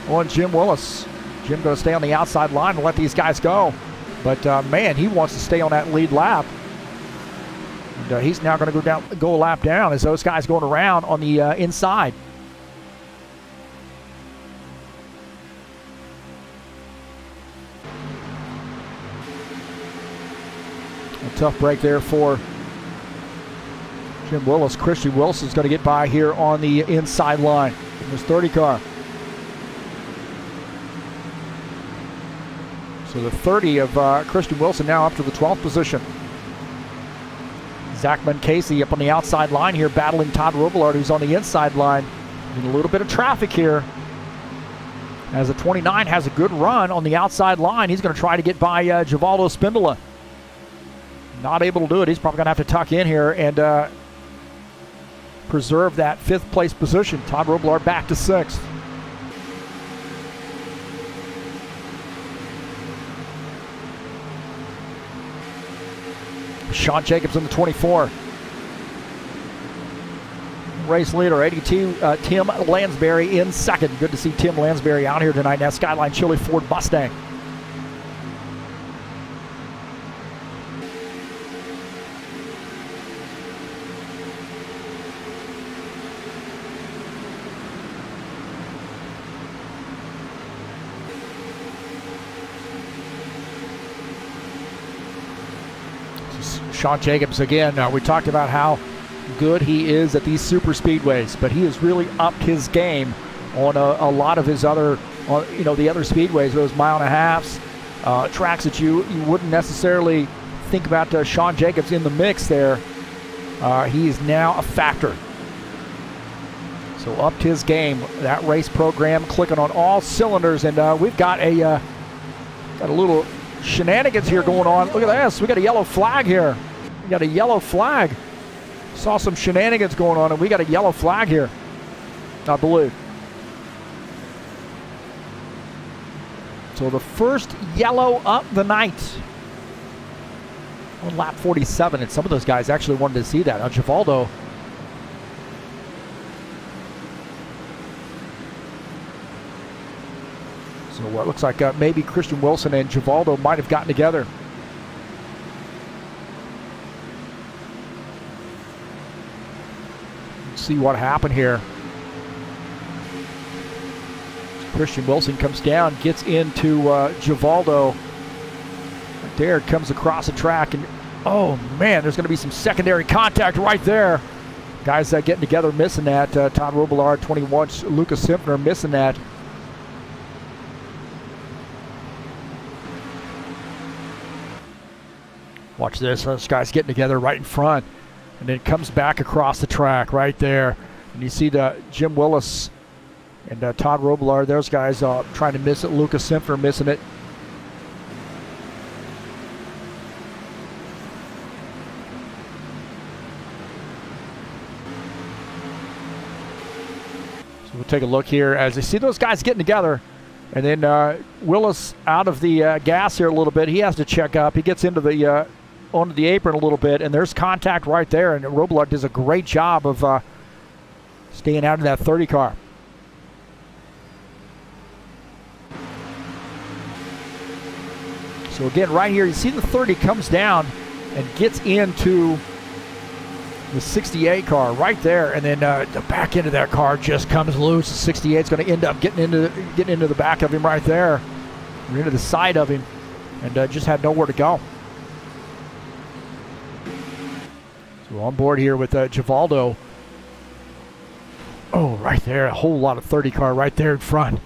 on Jim Willis. Jim going to stay on the outside line and let these guys go, but man, he wants to stay on that lead lap. And he's now going to go a lap down as those guys going around on the inside. A tough break there for Jim Willis. Christian Wilson's going to get by here on the inside line in his 30 car. So the 30 of Christian Wilson now up to the 12th position. Zach Muncasey up on the outside line here, battling Todd Robillard, who's on the inside line. In a little bit of traffic here. As the 29 has a good run on the outside line, he's going to try to get by Givaldo Spindola. Not able to do it. He's probably going to have to tuck in here and preserve that 5th place position. Todd Robillard back to 6th. Sean Jacobs in the 24. Race leader, 82, Tim Lansbury in second. Good to see Tim Lansbury out here tonight in that Skyline Chili Ford Mustang. Sean Jacobs again. We talked about how good he is at these super speedways, but he has really upped his game on a lot of his other, the other speedways, those 1.5 miles, tracks that you wouldn't necessarily think about Sean Jacobs in the mix there. He is now a factor. So upped his game. That race program clicking on all cylinders, and we've got a little shenanigans here going on. Look at this. We got a yellow flag here. We got a yellow flag. Saw some shenanigans going on, and we got a yellow flag here, I believe. So the first yellow of the night on lap 47, and some of those guys actually wanted to see that. Now, Givaldo, so what looks like maybe Christian Wilson and Givaldo might have gotten together. Let's see what happened here. Christian Wilson comes down, gets into Givaldo. Right there, comes across the track, and oh man, there's going to be some secondary contact right there. Guys getting together, missing that. Todd Robillard, 21, Lucas Simpner missing that. Watch this, those guys getting together right in front, and then it comes back across the track right there. And you see the Jim Willis and Todd Robillard, those guys trying to miss it. Lucas Simpner missing it. So we'll take a look here as you see those guys getting together. And then Willis out of the gas here a little bit. He has to check up. He gets into the onto the apron a little bit, and there's contact right there. And Robillard does a great job of staying out of that 30 car. So again, right here, you see the 30 comes down and gets into the 68 car right there, and then the back end of that car just comes loose. The 68 is going to end up getting into the back of him right there, or into the side of him, and just had nowhere to go. So on board here with Givaldo. Oh, right there, a whole lot of 30 car right there in front.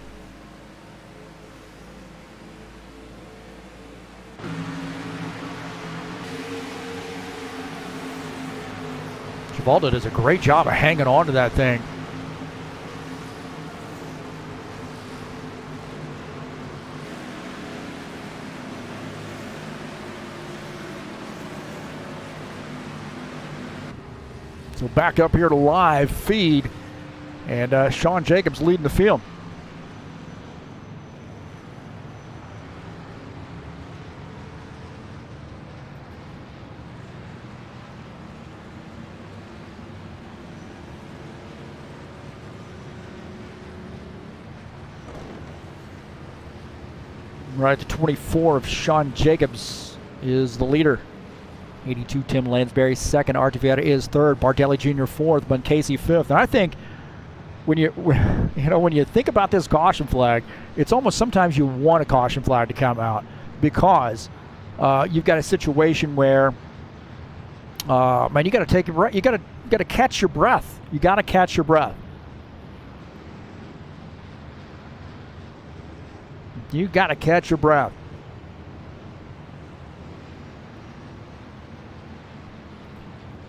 Givaldo does a great job of hanging on to that thing. So back up here to live feed, and Sean Jacobs leading the field. Right to 24 of Sean Jacobs is the leader. 82 Tim Lansbury second. Art Vieta is third. Bardelli Jr. fourth. Buncasey fifth. And I think when you think about this caution flag, it's almost sometimes you want a caution flag to come out, because you've got a situation where man, you got to take a breath. You got to catch your breath. You got to catch your breath. You got to catch your breath.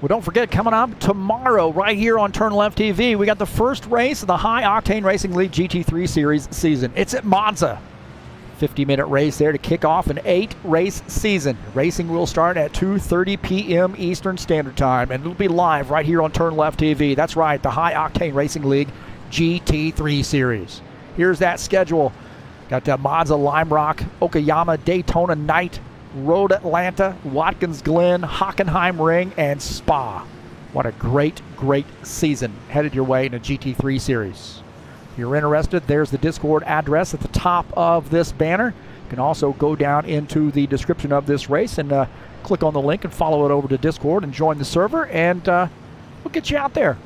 Well, don't forget, coming up tomorrow right here on TurnLeftTV, we got the first race of the High Octane Racing League GT3 Series season. It's at Monza. 50-minute race there to kick off an 8-race season. Racing will start at 2:30 p.m. Eastern Standard Time, and it'll be live right here on TurnLeftTV. That's right, the High Octane Racing League GT3 Series. Here's that schedule. Got Monza, Lime Rock, Okayama, Daytona Night, Road Atlanta, Watkins Glen, Hockenheim Ring, and Spa. What a great, great season headed your way in a GT3 series. If you're interested, there's the Discord address at the top of this banner. You can also go down into the description of this race and click on the link and follow it over to Discord and join the server, and we'll get you out there.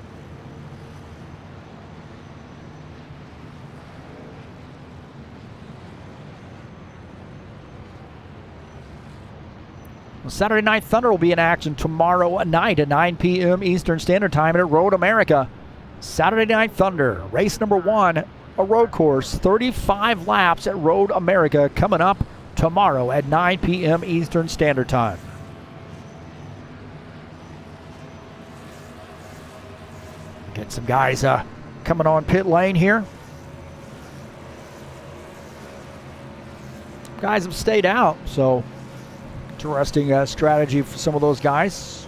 Saturday Night Thunder will be in action tomorrow night at 9 p.m. Eastern Standard Time at Road America. Saturday Night Thunder, race number 1, a road course, 35 laps at Road America, coming up tomorrow at 9 p.m. Eastern Standard Time. Get some guys coming on pit lane here. Guys have stayed out, so interesting strategy for some of those guys.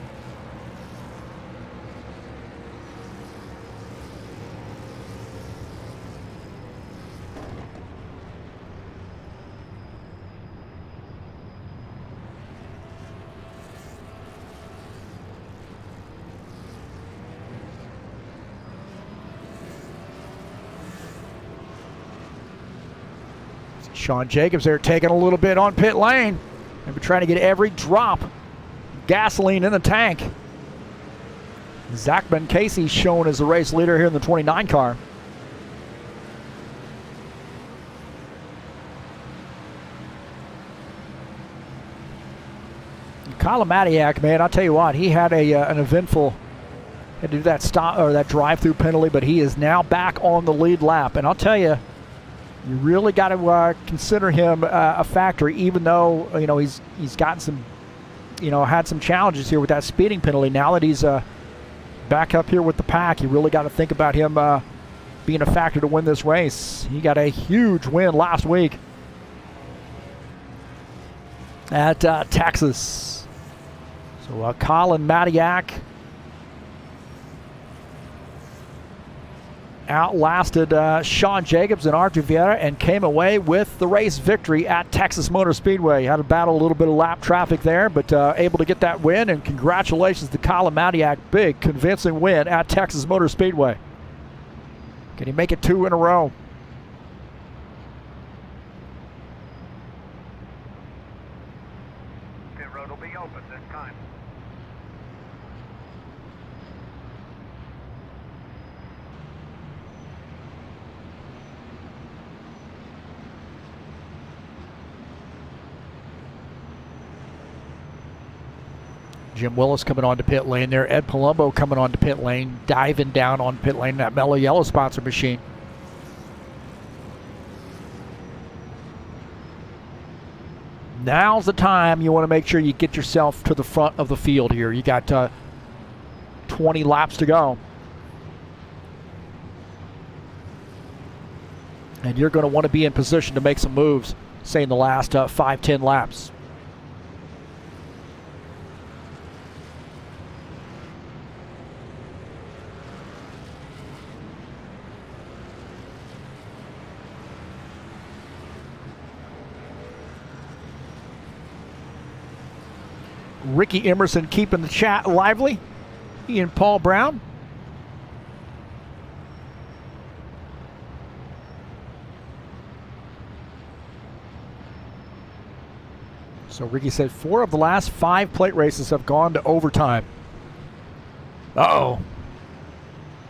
Sean Jacobs there taking a little bit on pit lane. And we're trying to get every drop of gasoline in the tank. Zach Casey shown as the race leader here in the 29 car. Kyle Matiak, man, I'll tell you what, he had an eventful, had to do that stop or that drive-through penalty, but he is now back on the lead lap. And I'll tell you, you really got to consider him a factor, even though he's gotten some, had some challenges here with that speeding penalty. Now that he's back up here with the pack, you really got to think about him being a factor to win this race. He got a huge win last week at Texas. So Colin Matiak outlasted Sean Jacobs and Arthur Vieira and came away with the race victory at Texas Motor Speedway. Had to battle a little bit of lap traffic there, but able to get that win, and congratulations to Colin Matiak. Big, convincing win at Texas Motor Speedway. Can he make it 2 in a row? Pit road will be open this time. Jim Willis coming onto pit lane there. Ed Palumbo coming onto pit lane, diving down on pit lane, that Mellow Yellow sponsor machine. Now's the time you want to make sure you get yourself to the front of the field here. You got 20 laps to go. And you're going to want to be in position to make some moves, say in the last 5-10 laps. Ricky Emerson keeping the chat lively. He and Paul Brown. So Ricky said 4 of the last 5 plate races have gone to overtime. Uh-oh.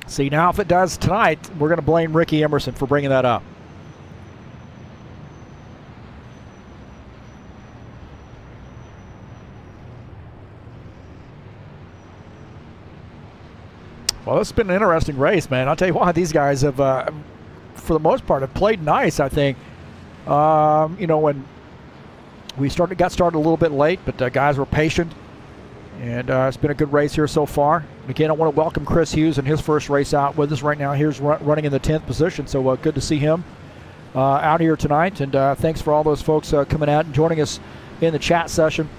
See, now if it does tonight, we're going to blame Ricky Emerson for bringing that up. Well, it's been an interesting race, man. I'll tell you what, these guys have, for the most part, have played nice, I think. When we got started a little bit late, but guys were patient. And it's been a good race here so far. And again, I want to welcome Chris Hughes in his first race out with us right now. Here's running in the 10th position, so good to see him out here tonight. And thanks for all those folks coming out and joining us in the chat session.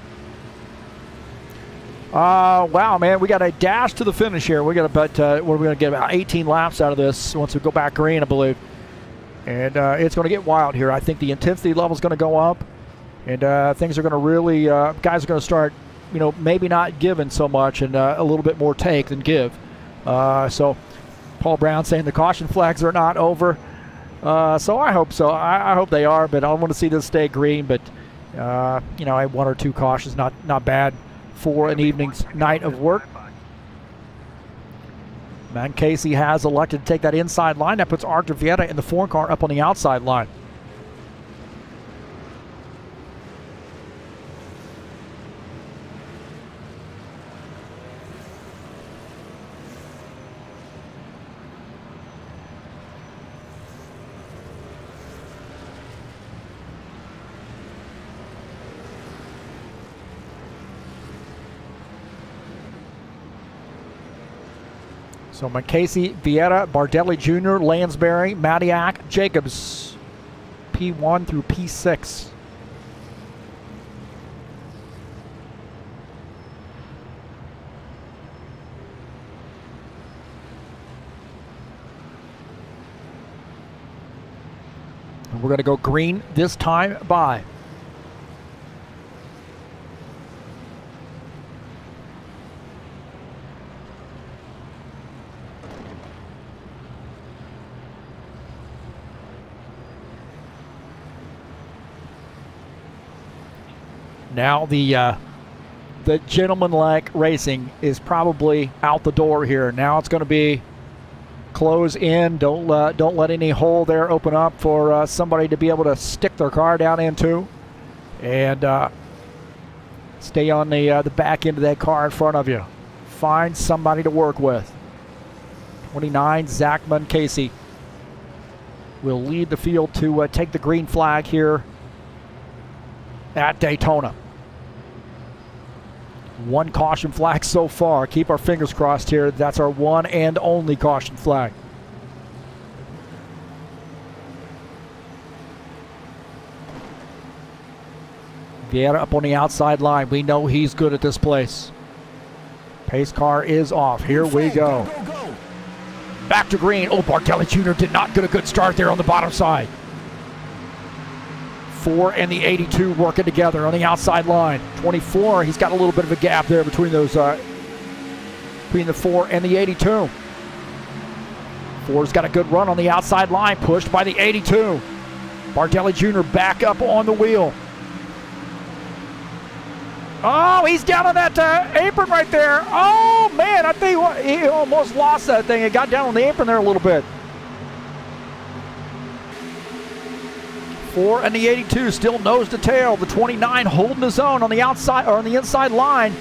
Wow, man, we got a dash to the finish here. We got about, we're going to get about 18 laps out of this once we go back green, I believe. And it's going to get wild here. I think the intensity level is going to go up, and things are going to really, guys are going to start, maybe not giving so much and a little bit more take than give. So Paul Brown saying the caution flags are not over. So I hope so. I hope they are, but I want to see this stay green. But, 1 or 2 cautions, not bad for an evening's night of work. Man Casey has elected to take that inside line. That puts Arthur Vieira in the 4 car up on the outside line. So Casey, Vieira, Bardelli Jr., Lansbury, Matiak, Jacobs, P1 through P6. And we're going to go green this time by. Now the gentleman-like racing is probably out the door here. Now it's going to be close in. Don't let any hole there open up for somebody to be able to stick their car down into, and stay on the back end of that car in front of you. Find somebody to work with. 29, Zach Casey will lead the field to take the green flag here at Daytona. One caution flag so far. Keep our fingers crossed here. That's our one and only caution flag. Vieira up on the outside line. We know he's good at this place. Pace car is off. Here we go. Back to green. Oh, Bartelli Jr. did not get a good start there on the bottom side. 4 and the 82 working together on the outside line. 24, he's got a little bit of a gap there between those, between the 4 and the 82. 4's got a good run on the outside line, pushed by the 82. Bartelli Jr. back up on the wheel. Oh, he's down on that apron right there. Oh, man, I think he almost lost that thing. It got down on the apron there a little bit. 4 and the 82 still nose to tail. The 29 holding his own on the outside or on the inside line.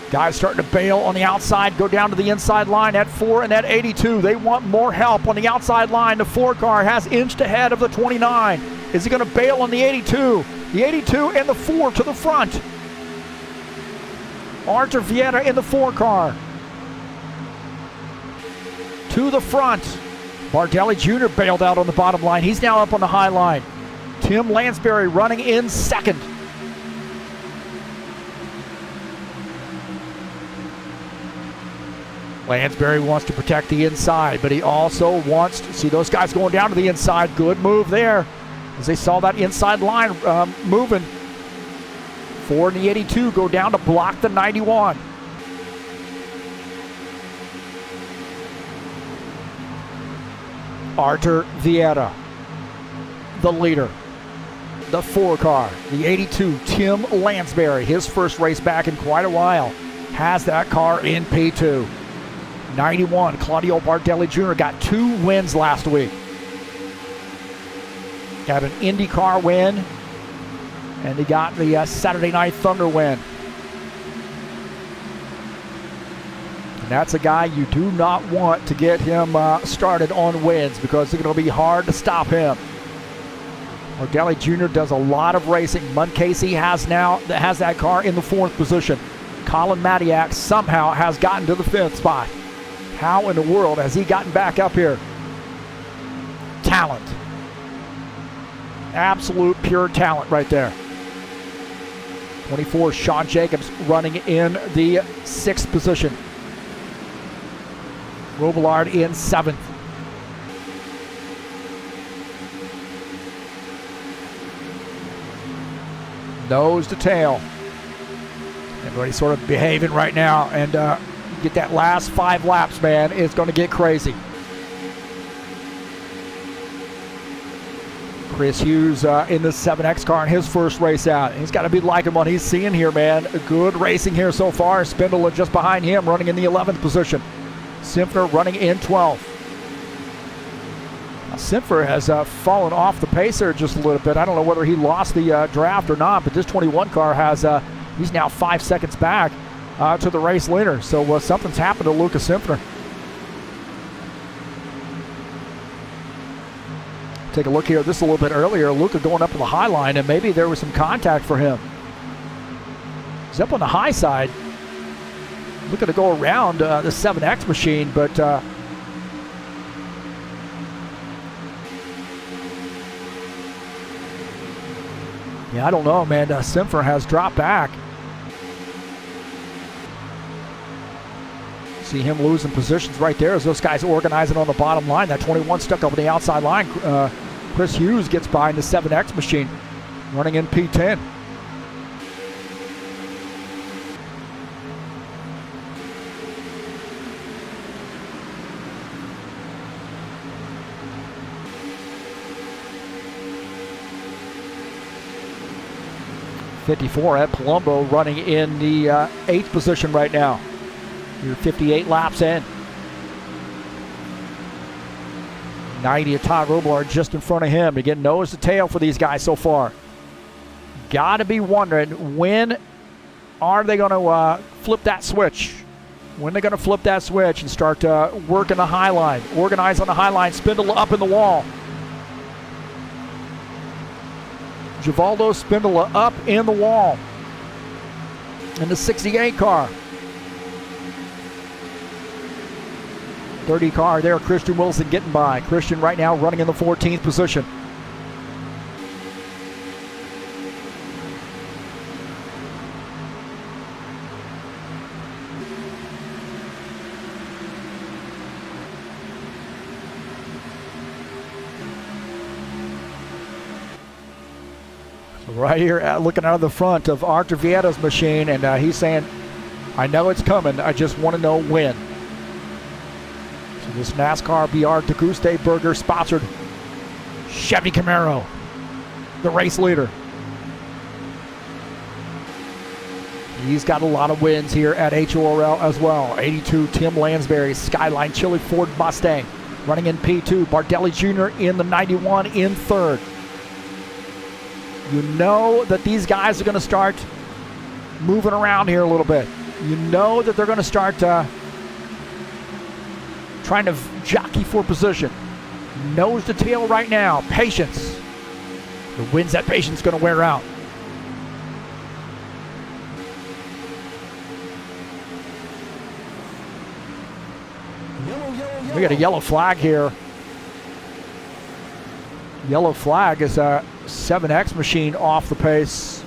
Guys starting to bail on the outside, go down to the inside line at 4 and at 82. They want more help on the outside line. The 4 car has inched ahead of the 29. Is he going to bail on the 82? The 82 and the 4 to the front. Arthur Vieira in the 4 car. To the front. Bartelli Jr. bailed out on the bottom line. He's now up on the high line. Tim Lansbury running in second. Lansbury wants to protect the inside, but he also wants to see those guys going down to the inside. Good move there as they saw that inside line moving. 4 and the 82 go down to block the 91. Arthur Vieira, the leader. The 4 car, the 82, Tim Lansbury, his first race back in quite a while, has that car in P2. 91, Claudio Bartelli Jr. got 2 wins last week. Got an IndyCar win, and he got the Saturday Night Thunder win. And that's a guy you do not want to get him started on wins because it's going to be hard to stop him. Bartelli Jr. does a lot of racing. Casey has that car in the 4th position. Colin Matiak somehow has gotten to the 5th spot. How in the world has he gotten back up here? Talent. Absolute pure talent right there. 24, Sean Jacobs running in the 6th position. Robillard in 7th. Nose to tail. Everybody's sort of behaving right now, and get that last 5 laps, man. It's going to get crazy. Chris Hughes in the 7X car in his first race out. He's got to be liking what he's seeing here, man. Good racing here so far. Spindler just behind him, running in the 11th position. Simpner running in 12th. Simpner has fallen off the pacer just a little bit. I don't know whether he lost the draft or not, but this 21 car has, he's now 5 seconds back to the race leader. So something's happened to Lucas Simpner. Take a look here. This a little bit earlier. Luca going up on the high line, and maybe there was some contact for him. He's up on the high side. Looking to go around the 7X machine, but yeah, I don't know, man. Simpner has dropped back. See him losing positions right there as those guys organizing on the bottom line. That 21 stuck up on the outside line. Chris Hughes gets behind the 7X machine, running in P10. 54 at Palumbo running in the 8th position right now. You're 58 laps in. 90 at Todd Robillard just in front of him. Again, nose to tail for these guys so far. Got to be wondering, when are they going to flip that switch? When they're going to flip that switch and start working the high line, organize on the high line, spindle up in the wall. Givaldo Spindola up in the wall in the 68 car. 30 car there, Christian Wilson getting by. Christian right now running in the 14th position. Right here, looking out of the front of Artur Vietta's machine, and he's saying, I know it's coming, I just want to know when. So this NASCAR BR Deguste Burger sponsored Chevy Camaro, the race leader. He's got a lot of wins here at HORL as well. 82, Tim Lansbury, Skyline Chili Ford Mustang, running in P2. Bardelli Jr. in the 91 in 3rd. You know that these guys are going to start moving around here a little bit. You know that they're going to start trying to jockey for position. Nose to tail right now. Patience. The wins that patience going to wear out. We got a yellow flag here. Yellow flag is a 7X machine off the pace.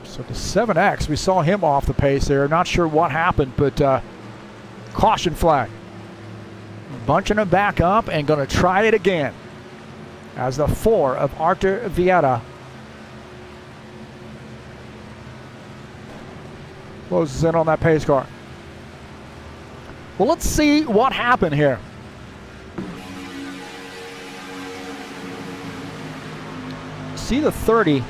So the 7X, we saw him off the pace there. Not sure what happened, but caution flag. Bunching him back up and going to try it again. As the 4 of Artur Vietta closes in on that pace car. Well, let's see what happened here. See the 30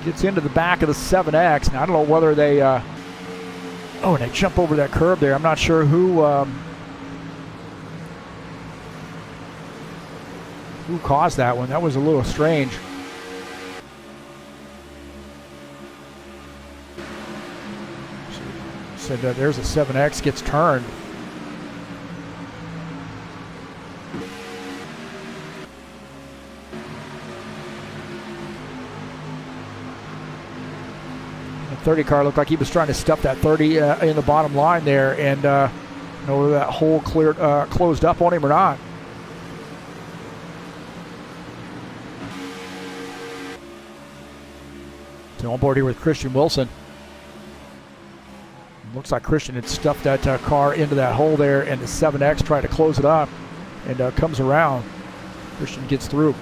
gets into the back of the 7X. Now, I don't know whether they and they jump over that curb there. I'm not sure who caused that one. That was a little strange. Said that there's a 7X gets turned. The 30 car looked like he was trying to stuff that 30 in the bottom line there, and know whether that hole closed up on him or not. So on board here with Christian Wilson. Looks like Christian had stuffed that car into that hole there, and the 7X tried to close it up, and comes around. Christian gets through.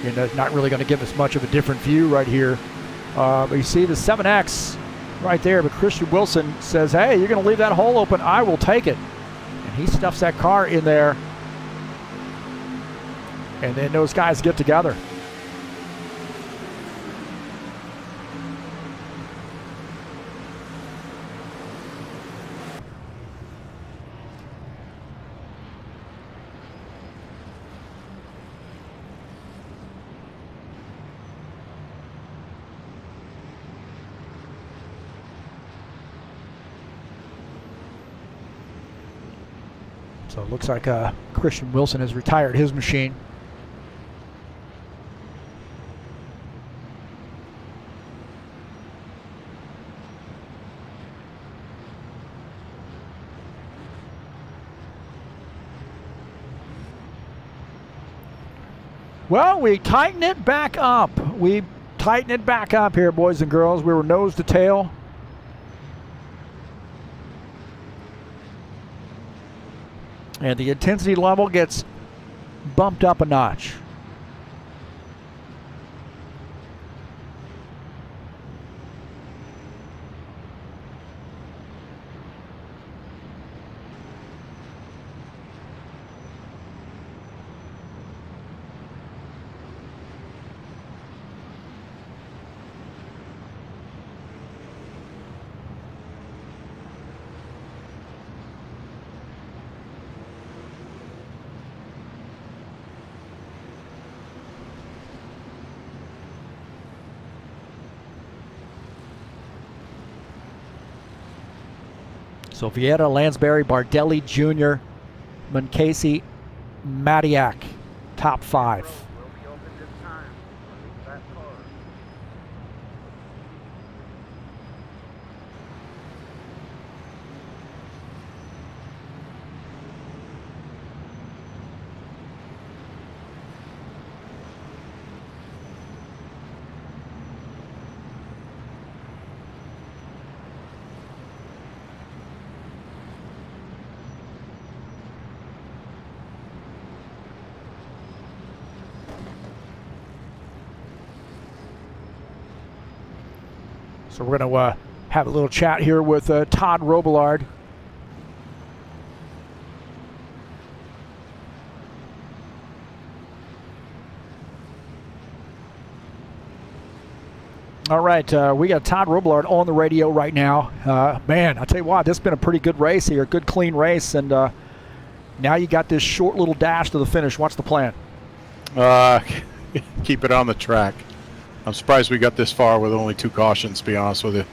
And not really going to give us much of a different view right here. But you see the 7X right there, but Christian Wilson says, hey, you're going to leave that hole open, I will take it. And he stuffs that car in there. And then those guys get together. So it looks like Christian Wilson has retired his machine. Well, we tighten it back up. We tighten it back up here, boys and girls. We were nose to tail. And the intensity level gets bumped up a notch. So Vieta, Lansbury, Bardelli Jr., Munkesi, Matiak, top 5. Will be open this time. Release that car. So we're going to have a little chat here with Todd Robillard. All right, we got Todd Robillard on the radio right now. Man, I tell you what, this has been a pretty good race here, good clean race, and now you got this short little dash to the finish. What's the plan? Keep it on the track. I'm surprised we got this far with only 2 cautions, to be honest with you.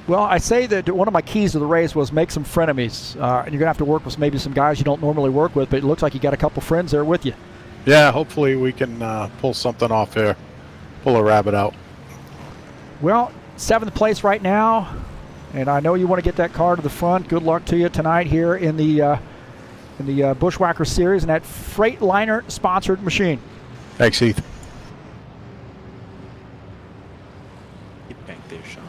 Well, I say that one of my keys to the race was make some frenemies. And you're going to have to work with maybe some guys you don't normally work with, but it looks like you got a couple friends there with you. Yeah, hopefully we can pull something off here, pull a rabbit out. Well, 7th place right now, and I know you want to get that car to the front. Good luck to you tonight here in the Buschwackers series and that Freightliner-sponsored machine. Thanks, Heath. Get back there, Sean.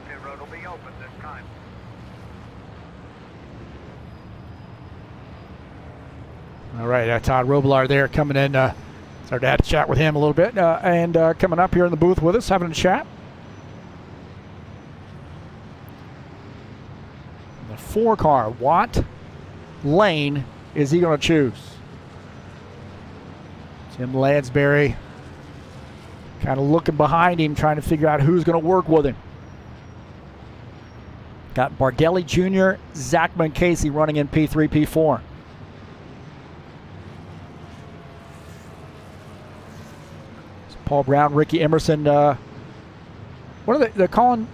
Pit road will be open this time. All right, Todd Robillard there coming in. Started to have to chat with him a little bit. And coming up here in the booth with us, having a chat. The 4 car, what lane is he going to choose? Tim Lansbury kind of looking behind him, trying to figure out who's going to work with him. Got Bardelli Jr., Zach Munkesi running in P3, P4. Paul Brown, Ricky Emerson. What are they? They're calling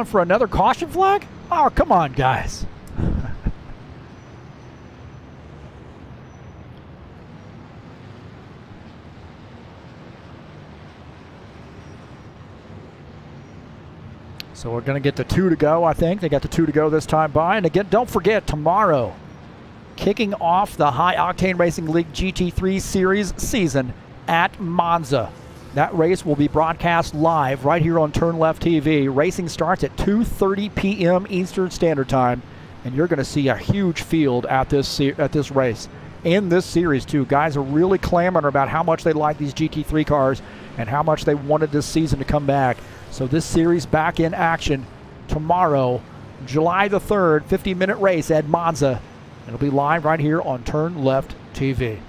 for another caution flag? Oh, come on, guys. So we're going to get the 2 to go, I think. They got the 2 to go this time by. And again, don't forget, tomorrow, kicking off the High Octane Racing League GT3 Series season at Monza. That race will be broadcast live right here on TurnLeftTV. Racing starts at 2:30 p.m. Eastern Standard Time, and you're going to see a huge field at this race. In this series, too, guys are really clamoring about how much they like these GT3 cars and how much they wanted this season to come back. So this series back in action tomorrow, July the 3rd, 50-minute race at Monza. It'll be live right here on TurnLeftTV.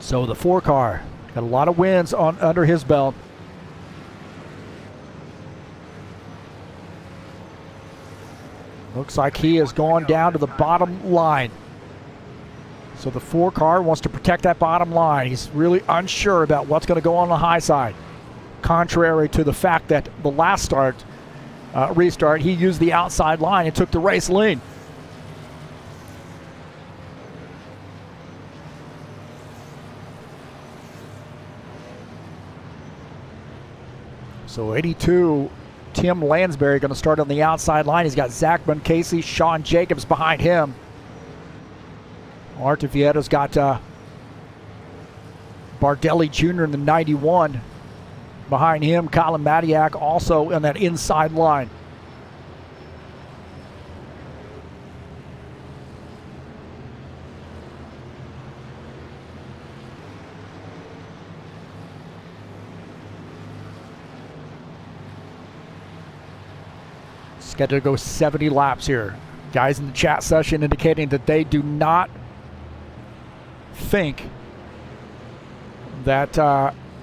So the 4 car got a lot of wins under his belt. Looks like he has gone down to the bottom line. So the 4 car wants to protect that bottom line. He's really unsure about what's going to go on the high side. Contrary to the fact that the last start, restart, he used the outside line and took the race lead. So 82, Tim Lansbury going to start on the outside line. He's got Zach Casey, Sean Jacobs behind him. Artur Vietta's got Bardelli Jr. in the 91 behind him. Colin Matiak also on that inside line. Scheduled to go 70 laps here. Guys in the chat session indicating that they do not think that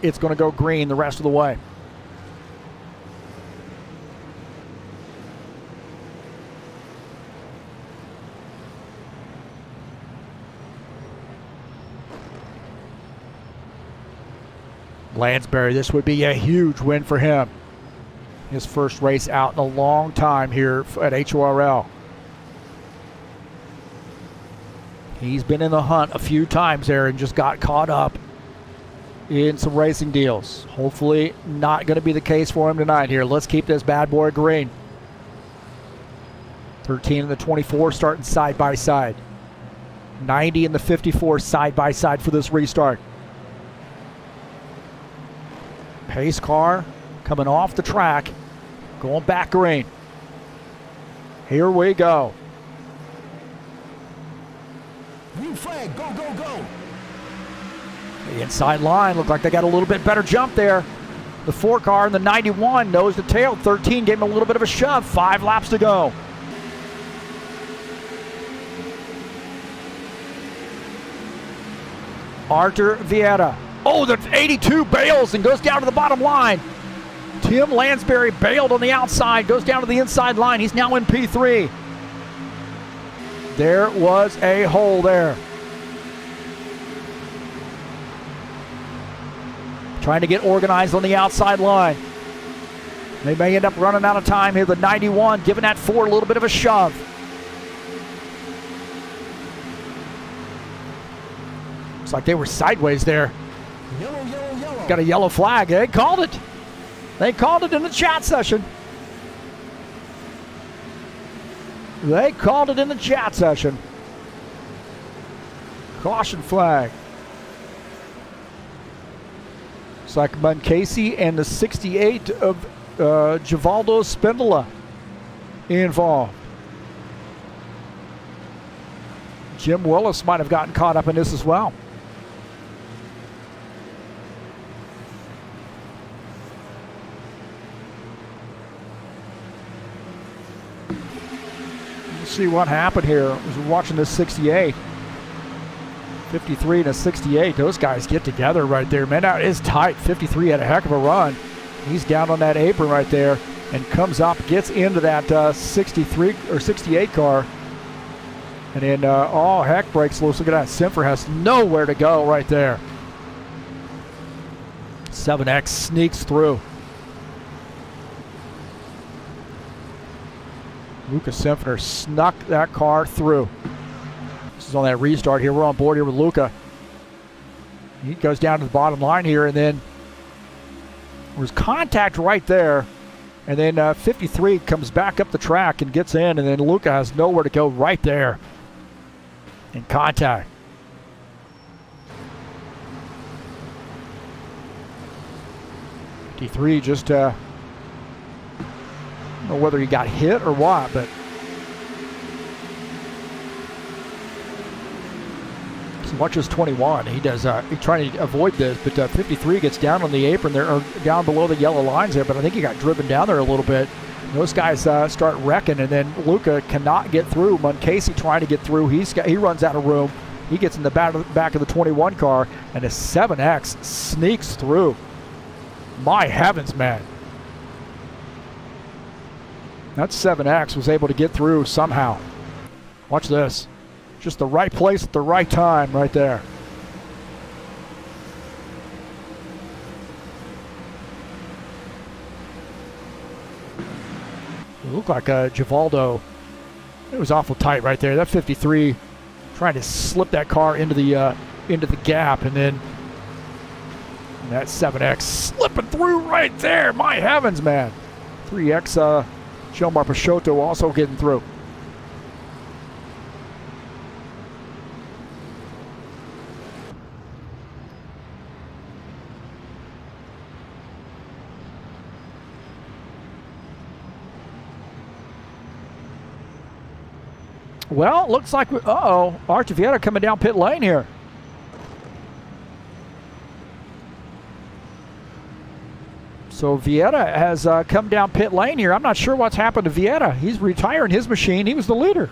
it's going to go green the rest of the way. Lansbury, this would be a huge win for him. His first race out in a long time here at HORL. He's been in the hunt a few times there and just got caught up in some racing deals. Hopefully not going to be the case for him tonight here. Let's keep this bad boy green. 13 and the 24 starting side by side. 90 and the 54 side by side for this restart. Pace car coming off the track, going back green. Here we go. Green flag, go, go, go. The inside line looked like they got a little bit better jump there. The 4 car in the 91 nose to tail. 13 gave him a little bit of a shove. 5 laps to go. Artur Vietta. Oh, the 82 bails and goes down to the bottom line. Tim Lansbury bailed on the outside, goes down to the inside line. He's now in P3. There was a hole there. Trying to get organized on the outside line. They may end up running out of time here. The 91 giving that 4 a little bit of a shove. Looks like they were sideways there. Yellow, yellow, yellow. Got a yellow flag. They called it. They called it in the chat session. They called it in the chat session. Caution flag. It's like Casey and the 68 of Givaldo Spindola involved. Jim Willis might have gotten caught up in this as well. Let's see what happened here. I was watching this 68. 53 and a 68. Those guys get together right there. Man, that is tight. 53 had a heck of a run. He's down on that apron right there and comes up, gets into that 63 or 68 car. And then all heck breaks loose. Look at that. Simfer has nowhere to go right there. 7X sneaks through. Lucas Simfer snuck that car through. This is on that restart here. We're on board here with Luca. He goes down to the bottom line here, and then there's contact right there. And then 53 comes back up the track and gets in, and then Luca has nowhere to go right there in contact. T3 just, I don't know whether he got hit or what, but watch this 21. He does. He's trying to avoid this, but 53 gets down on the apron there, or down below the yellow lines there. But I think he got driven down there a little bit. Those guys start wrecking, and then Luca cannot get through. Casey trying to get through. He runs out of room. He gets in the back of the 21 car, and the 7X sneaks through. My heavens, man! That 7X was able to get through somehow. Watch this. Just the right place at the right time right there. It looked like Givaldo. It was awful tight right there. That 53 trying to slip that car into the gap, and then that 7X slipping through right there. My heavens, man. 3X Gilmar Peixoto also getting through. Well, looks like Archie Vieta coming down pit lane here. So Vieta has come down pit lane here. I'm not sure what's happened to Vieta. He's retiring his machine. He was the leader.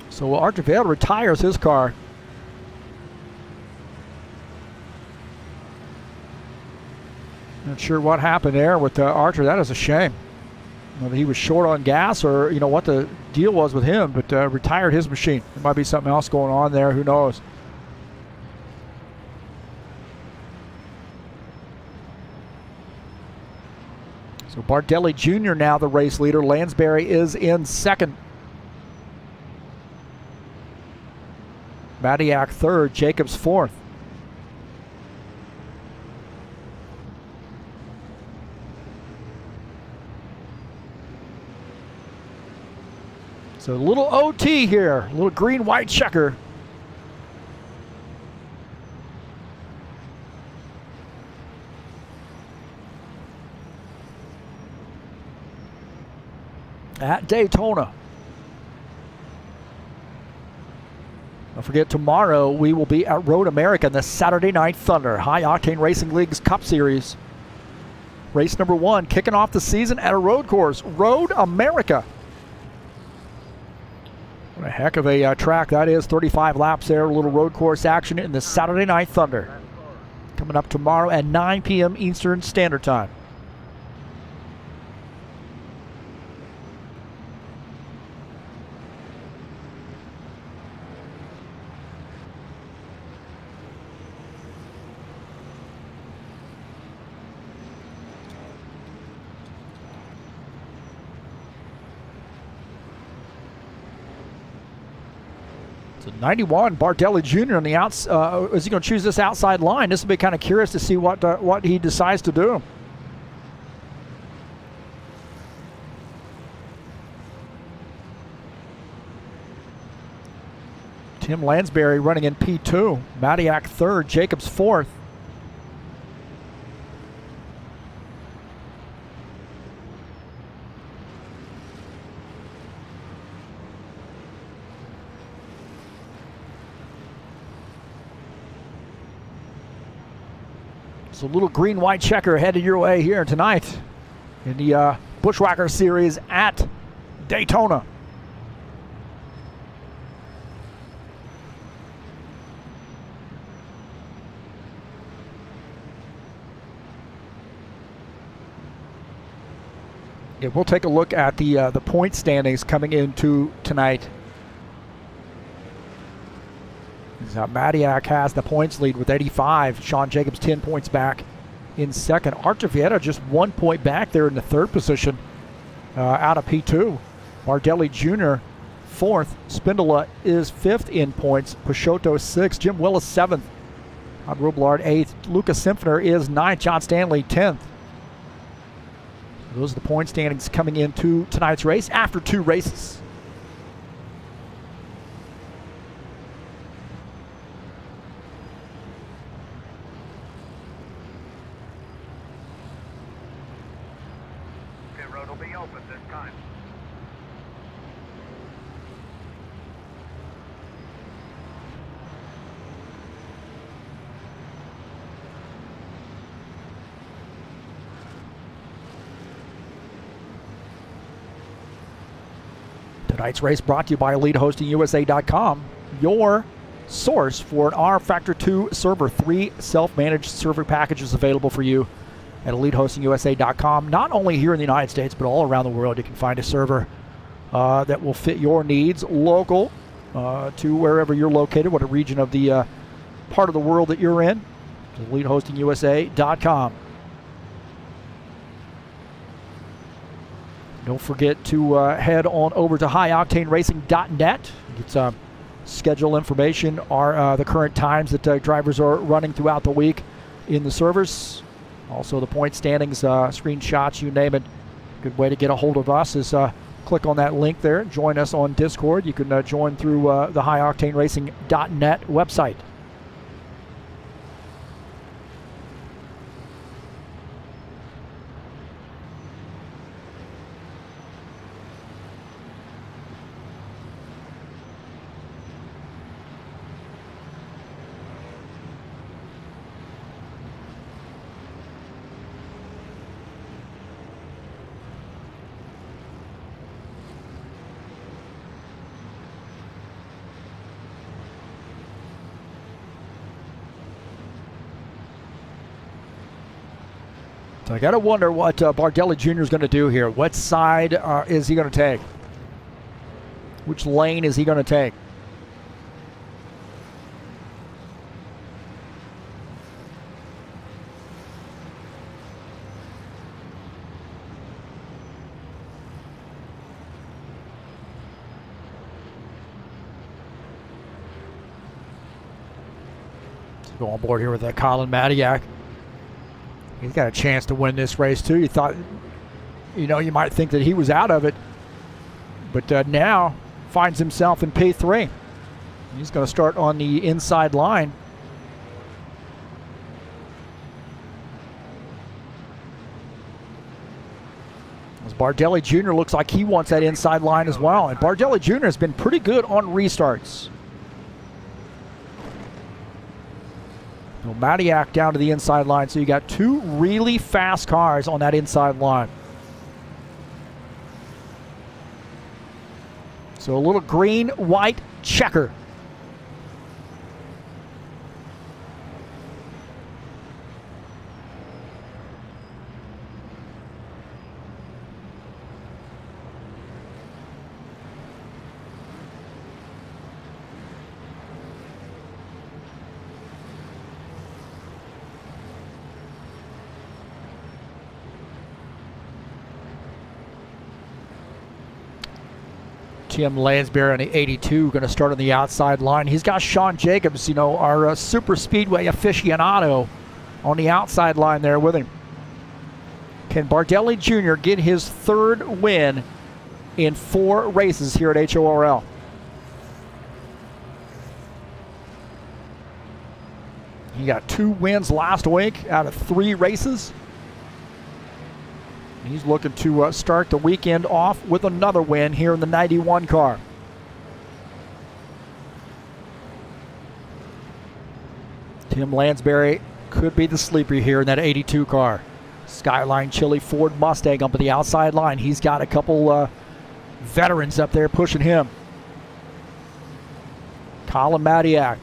So Archie Vieta retires his car. Not sure what happened there with Archer. That is a shame. Whether he was short on gas or what the deal was with him, but retired his machine. There might be something else going on there. Who knows? So Bardelli Jr. now the race leader. Lansbury is in second. Madiak third, Jacobs fourth. So a little OT here, a little green-white checker. At Daytona. Don't forget, tomorrow we will be at Road America in the Saturday Night Thunder High Octane Racing League's Cup Series. Race number 1, kicking off the season at a road course, Road America. What a heck of a track that is. 35 laps there, a little road course action in the Saturday Night Thunder. Coming up tomorrow at 9 p.m. Eastern Standard Time. So 91, Bardelli Jr. on the outs. Is he going to choose this outside line? This will be kind of curious to see what he decides to do. Tim Lansbury running in P2. Madiak third, Jacobs fourth. So a little green-white checker headed your way here tonight in the Buschwackers series at Daytona. Yeah, we'll take a look at the point standings coming into tonight. Madiak has the points lead with 85. Sean Jacobs 10 points back in second. Archie Vieta just 1 point back there in the third position out of P2. Bardelli Jr. fourth. Spindola is fifth in points. Peixoto sixth. Jim Willis seventh. Todd Rublard eighth. Lucas Simpsoner is ninth. John Stanley 10th. Those are the point standings coming into tonight's race after 2 races. Pit road will be open this time. Tonight's race brought to you by EliteHostingUSA.com, your source for an rFactor 2 server. 3 self-managed server packages available for you at EliteHostingUSA.com. Not only here in the United States, but all around the world. You can find a server that will fit your needs, local to wherever you're located, what a region of the part of the world that you're in. EliteHostingUSA.com. Don't forget to head on over to HighOctaneRacing.net. Get some schedule information, the current times that drivers are running throughout the week in the servers. Also the point standings, screenshots, you name it. Good way to get a hold of us is click on that link there. Join us on Discord. You can join through the HighOctaneRacing.net website. So I got to wonder what Bardelli Jr. is going to do here. What side is he going to take? Which lane is he going to take? Let's go on board here with Colin Madiak. He's got a chance to win this race too. You thought, you might think that he was out of it, but now finds himself in P3. He's going to start on the inside line. As Bardelli Jr. looks like he wants that inside line as well, and Bardelli Jr. has been pretty good on restarts. Madiak down to the inside line, so you got 2 really fast cars on that inside line. So a little green-white checker. Tim Lansbury on the 82 going to start on the outside line. He's got Sean Jacobs, our super speedway aficionado, on the outside line there with him. Can Bardelli Jr. get his 3rd win in 4 races here at HORL? He got 2 wins last week out of 3 races. He's looking to start the weekend off with another win here in the 91 car. Tim Lansbury could be the sleeper here in that 82 car. Skyline Chili Ford Mustang up at the outside line. He's got a couple veterans up there pushing him. Colin Madiak,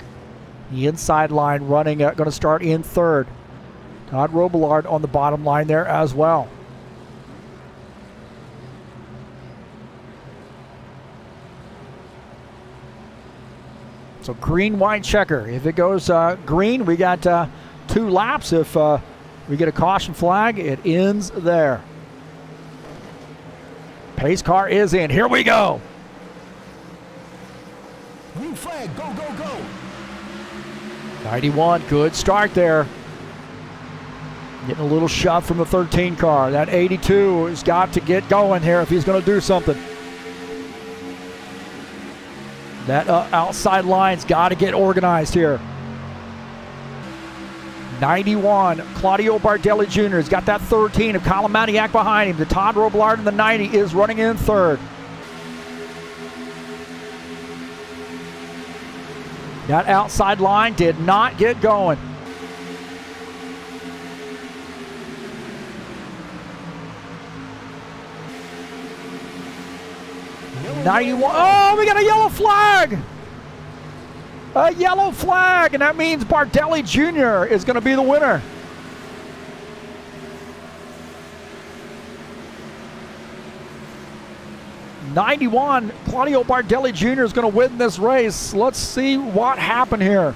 the inside line running, going to start in 3rd. Todd Robillard on the bottom line there as well. So green-white checker. If it goes green, we got 2 laps. If we get a caution flag, it ends there. Pace car is in. Here we go. Green flag, go, go, go. 91, good start there. Getting a little shove from the 13 car. That 82 has got to get going here if he's going to do something. That outside line's got to get organized here. 91, Claudio Bardelli Jr. has got that 13 of Colin Madiak behind him. The Todd Robillard in the 90 is running in 3rd. That outside line did not get going. '91. Oh, we got a yellow flag. A yellow flag, and that means Bardelli Jr. is going to be the winner. '91, Claudio Bardelli Jr. is going to win this race. Let's see what happened here.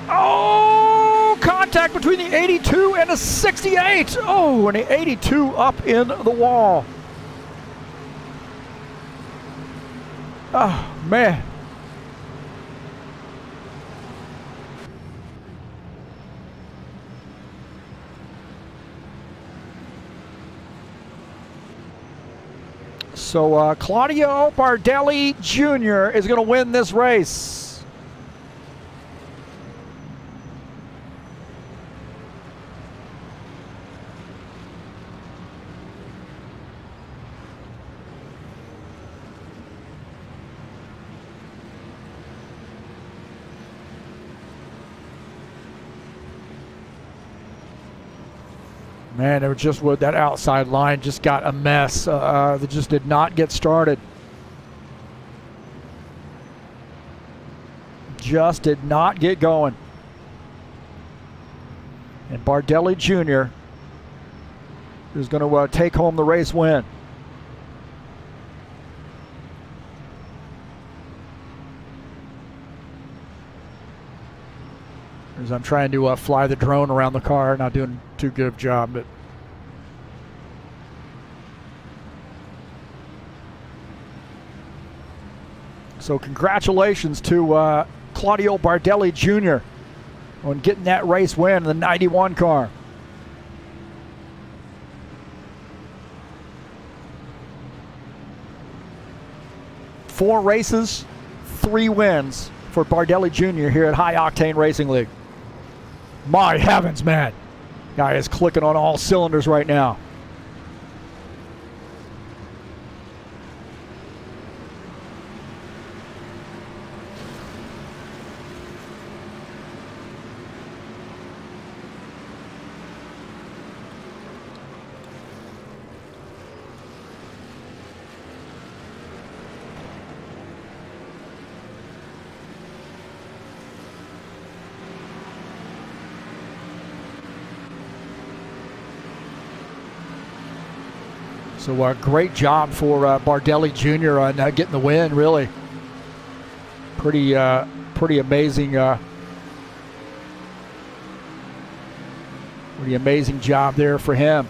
Oh, contact between the 82 and the 68. Oh, and the 82 up in the wall. Oh, man. So Claudio Bardelli Jr. is going to win this race. Man, it was just with that outside line just got a mess. They just did not get started. Just did not get going. And Bardelli Jr. is going to take home the race win. As I'm trying to fly the drone around the car, not doing too good of a job, but so congratulations to Claudio Bardelli Jr. on getting that race win in the 91 car. Four races, 3 wins for Bardelli Jr. here at High Octane Racing League. My heavens, man. Guy is clicking on all cylinders right now. So great job for Bardelli Jr. on getting the win, really. Pretty amazing. Pretty amazing job there for him.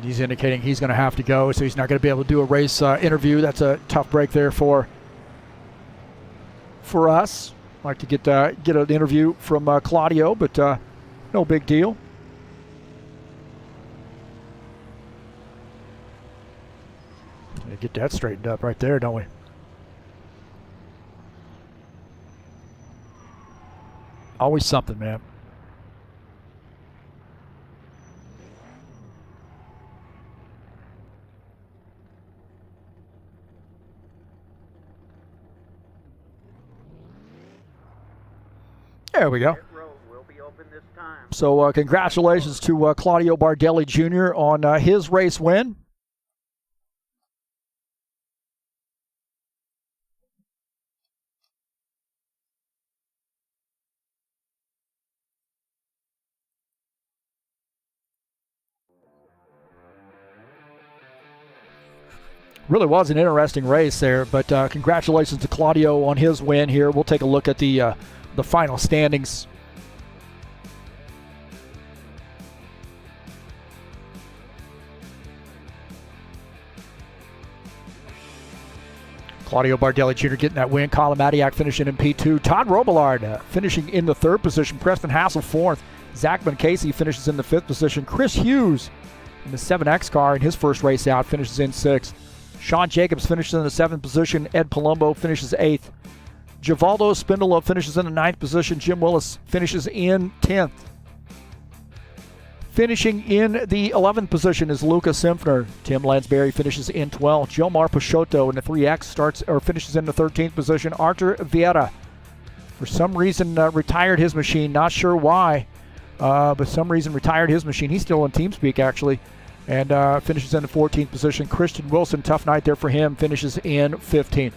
He's indicating he's going to have to go, so he's not going to be able to do a race interview. That's a tough break there for us. Like to get an interview from Claudio, but no big deal. Get that straightened up right there, don't we? Always something, man. There we go. So congratulations to Claudio Bardelli Jr. on his race win. Really was an interesting race there, but congratulations to Claudio on his win here. We'll take a look at the final standings. Claudio Bardelli Jr. getting that win. Colin Matiak finishing in P2. Todd Robillard finishing in the 3rd position. Preston Hassel 4th. Zachman Casey finishes in the 5th position. Chris Hughes in the 7X car in his first race out finishes in 6th. Sean Jacobs finishes in the 7th position. Ed Palumbo finishes 8th. Givaldo Spindola finishes in the 9th position. Jim Willis finishes in 10th. Finishing in the 11th position is Luca Simpner. Tim Lansbury finishes in 12th. Jomar Peixoto in the 3X finishes in the 13th position. Artur Vieira for some reason retired his machine. Not sure why, but some reason retired his machine. He's still in TeamSpeak actually, and finishes in the 14th position. Christian Wilson, tough night there for him, finishes in 15th.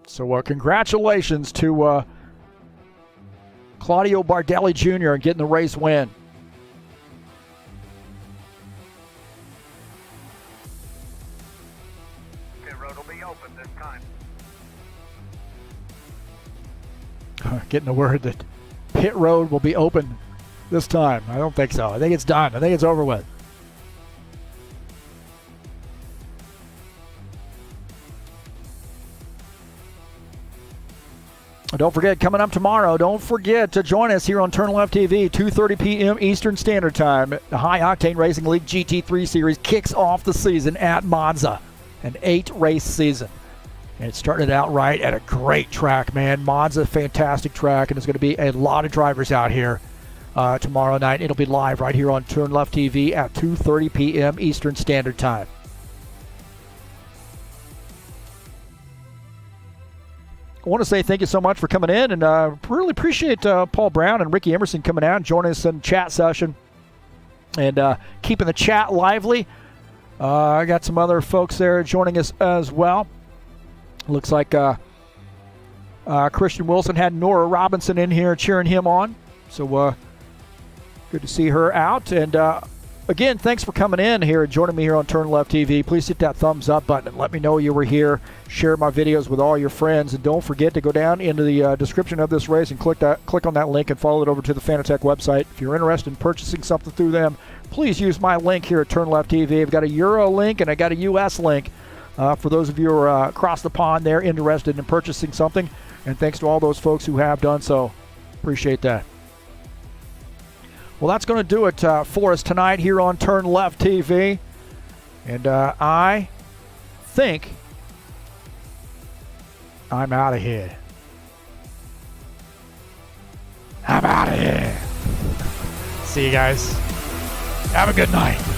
So congratulations to Claudio Bardelli Jr. and getting the race win. Pit road will be open this time. Getting the word that pit road will be open this time. I don't think so. I think it's done. I think it's over with. Don't forget, coming up tomorrow, don't forget to join us here on TurnLeftTV, 2:30 p.m. Eastern Standard Time. The High Octane Racing League GT3 Series kicks off the season at Monza, an 8-race season. And it started out right at a great track, man. Monza, fantastic track, and there's going to be a lot of drivers out here tomorrow night. It'll be live right here on TurnLeftTV at 2:30 p.m. Eastern Standard Time. I want to say thank you so much for coming in, and really appreciate Paul Brown and Ricky Emerson coming out and joining us in the chat session and keeping the chat lively. I got some other folks there joining us as well. Looks like Christian Wilson had Nora Robinson in here cheering him on, so good to see her out. And again, thanks for coming in here and joining me here on TurnLeftTV. Please hit that thumbs up button and let me know you were here. Share my videos with all your friends, and don't forget to go down into the description of this race and click on that link and follow it over to the Fanatec website. If you're interested in purchasing something through them, please use my link here at TurnLeftTV. I've got a Euro link and I got a US link for those of you who are across the pond there interested in purchasing something. And thanks to all those folks who have done so. Appreciate that. Well, that's going to do it for us tonight here on TurnLeftTV. And I think I'm out of here. I'm out of here. See you guys. Have a good night.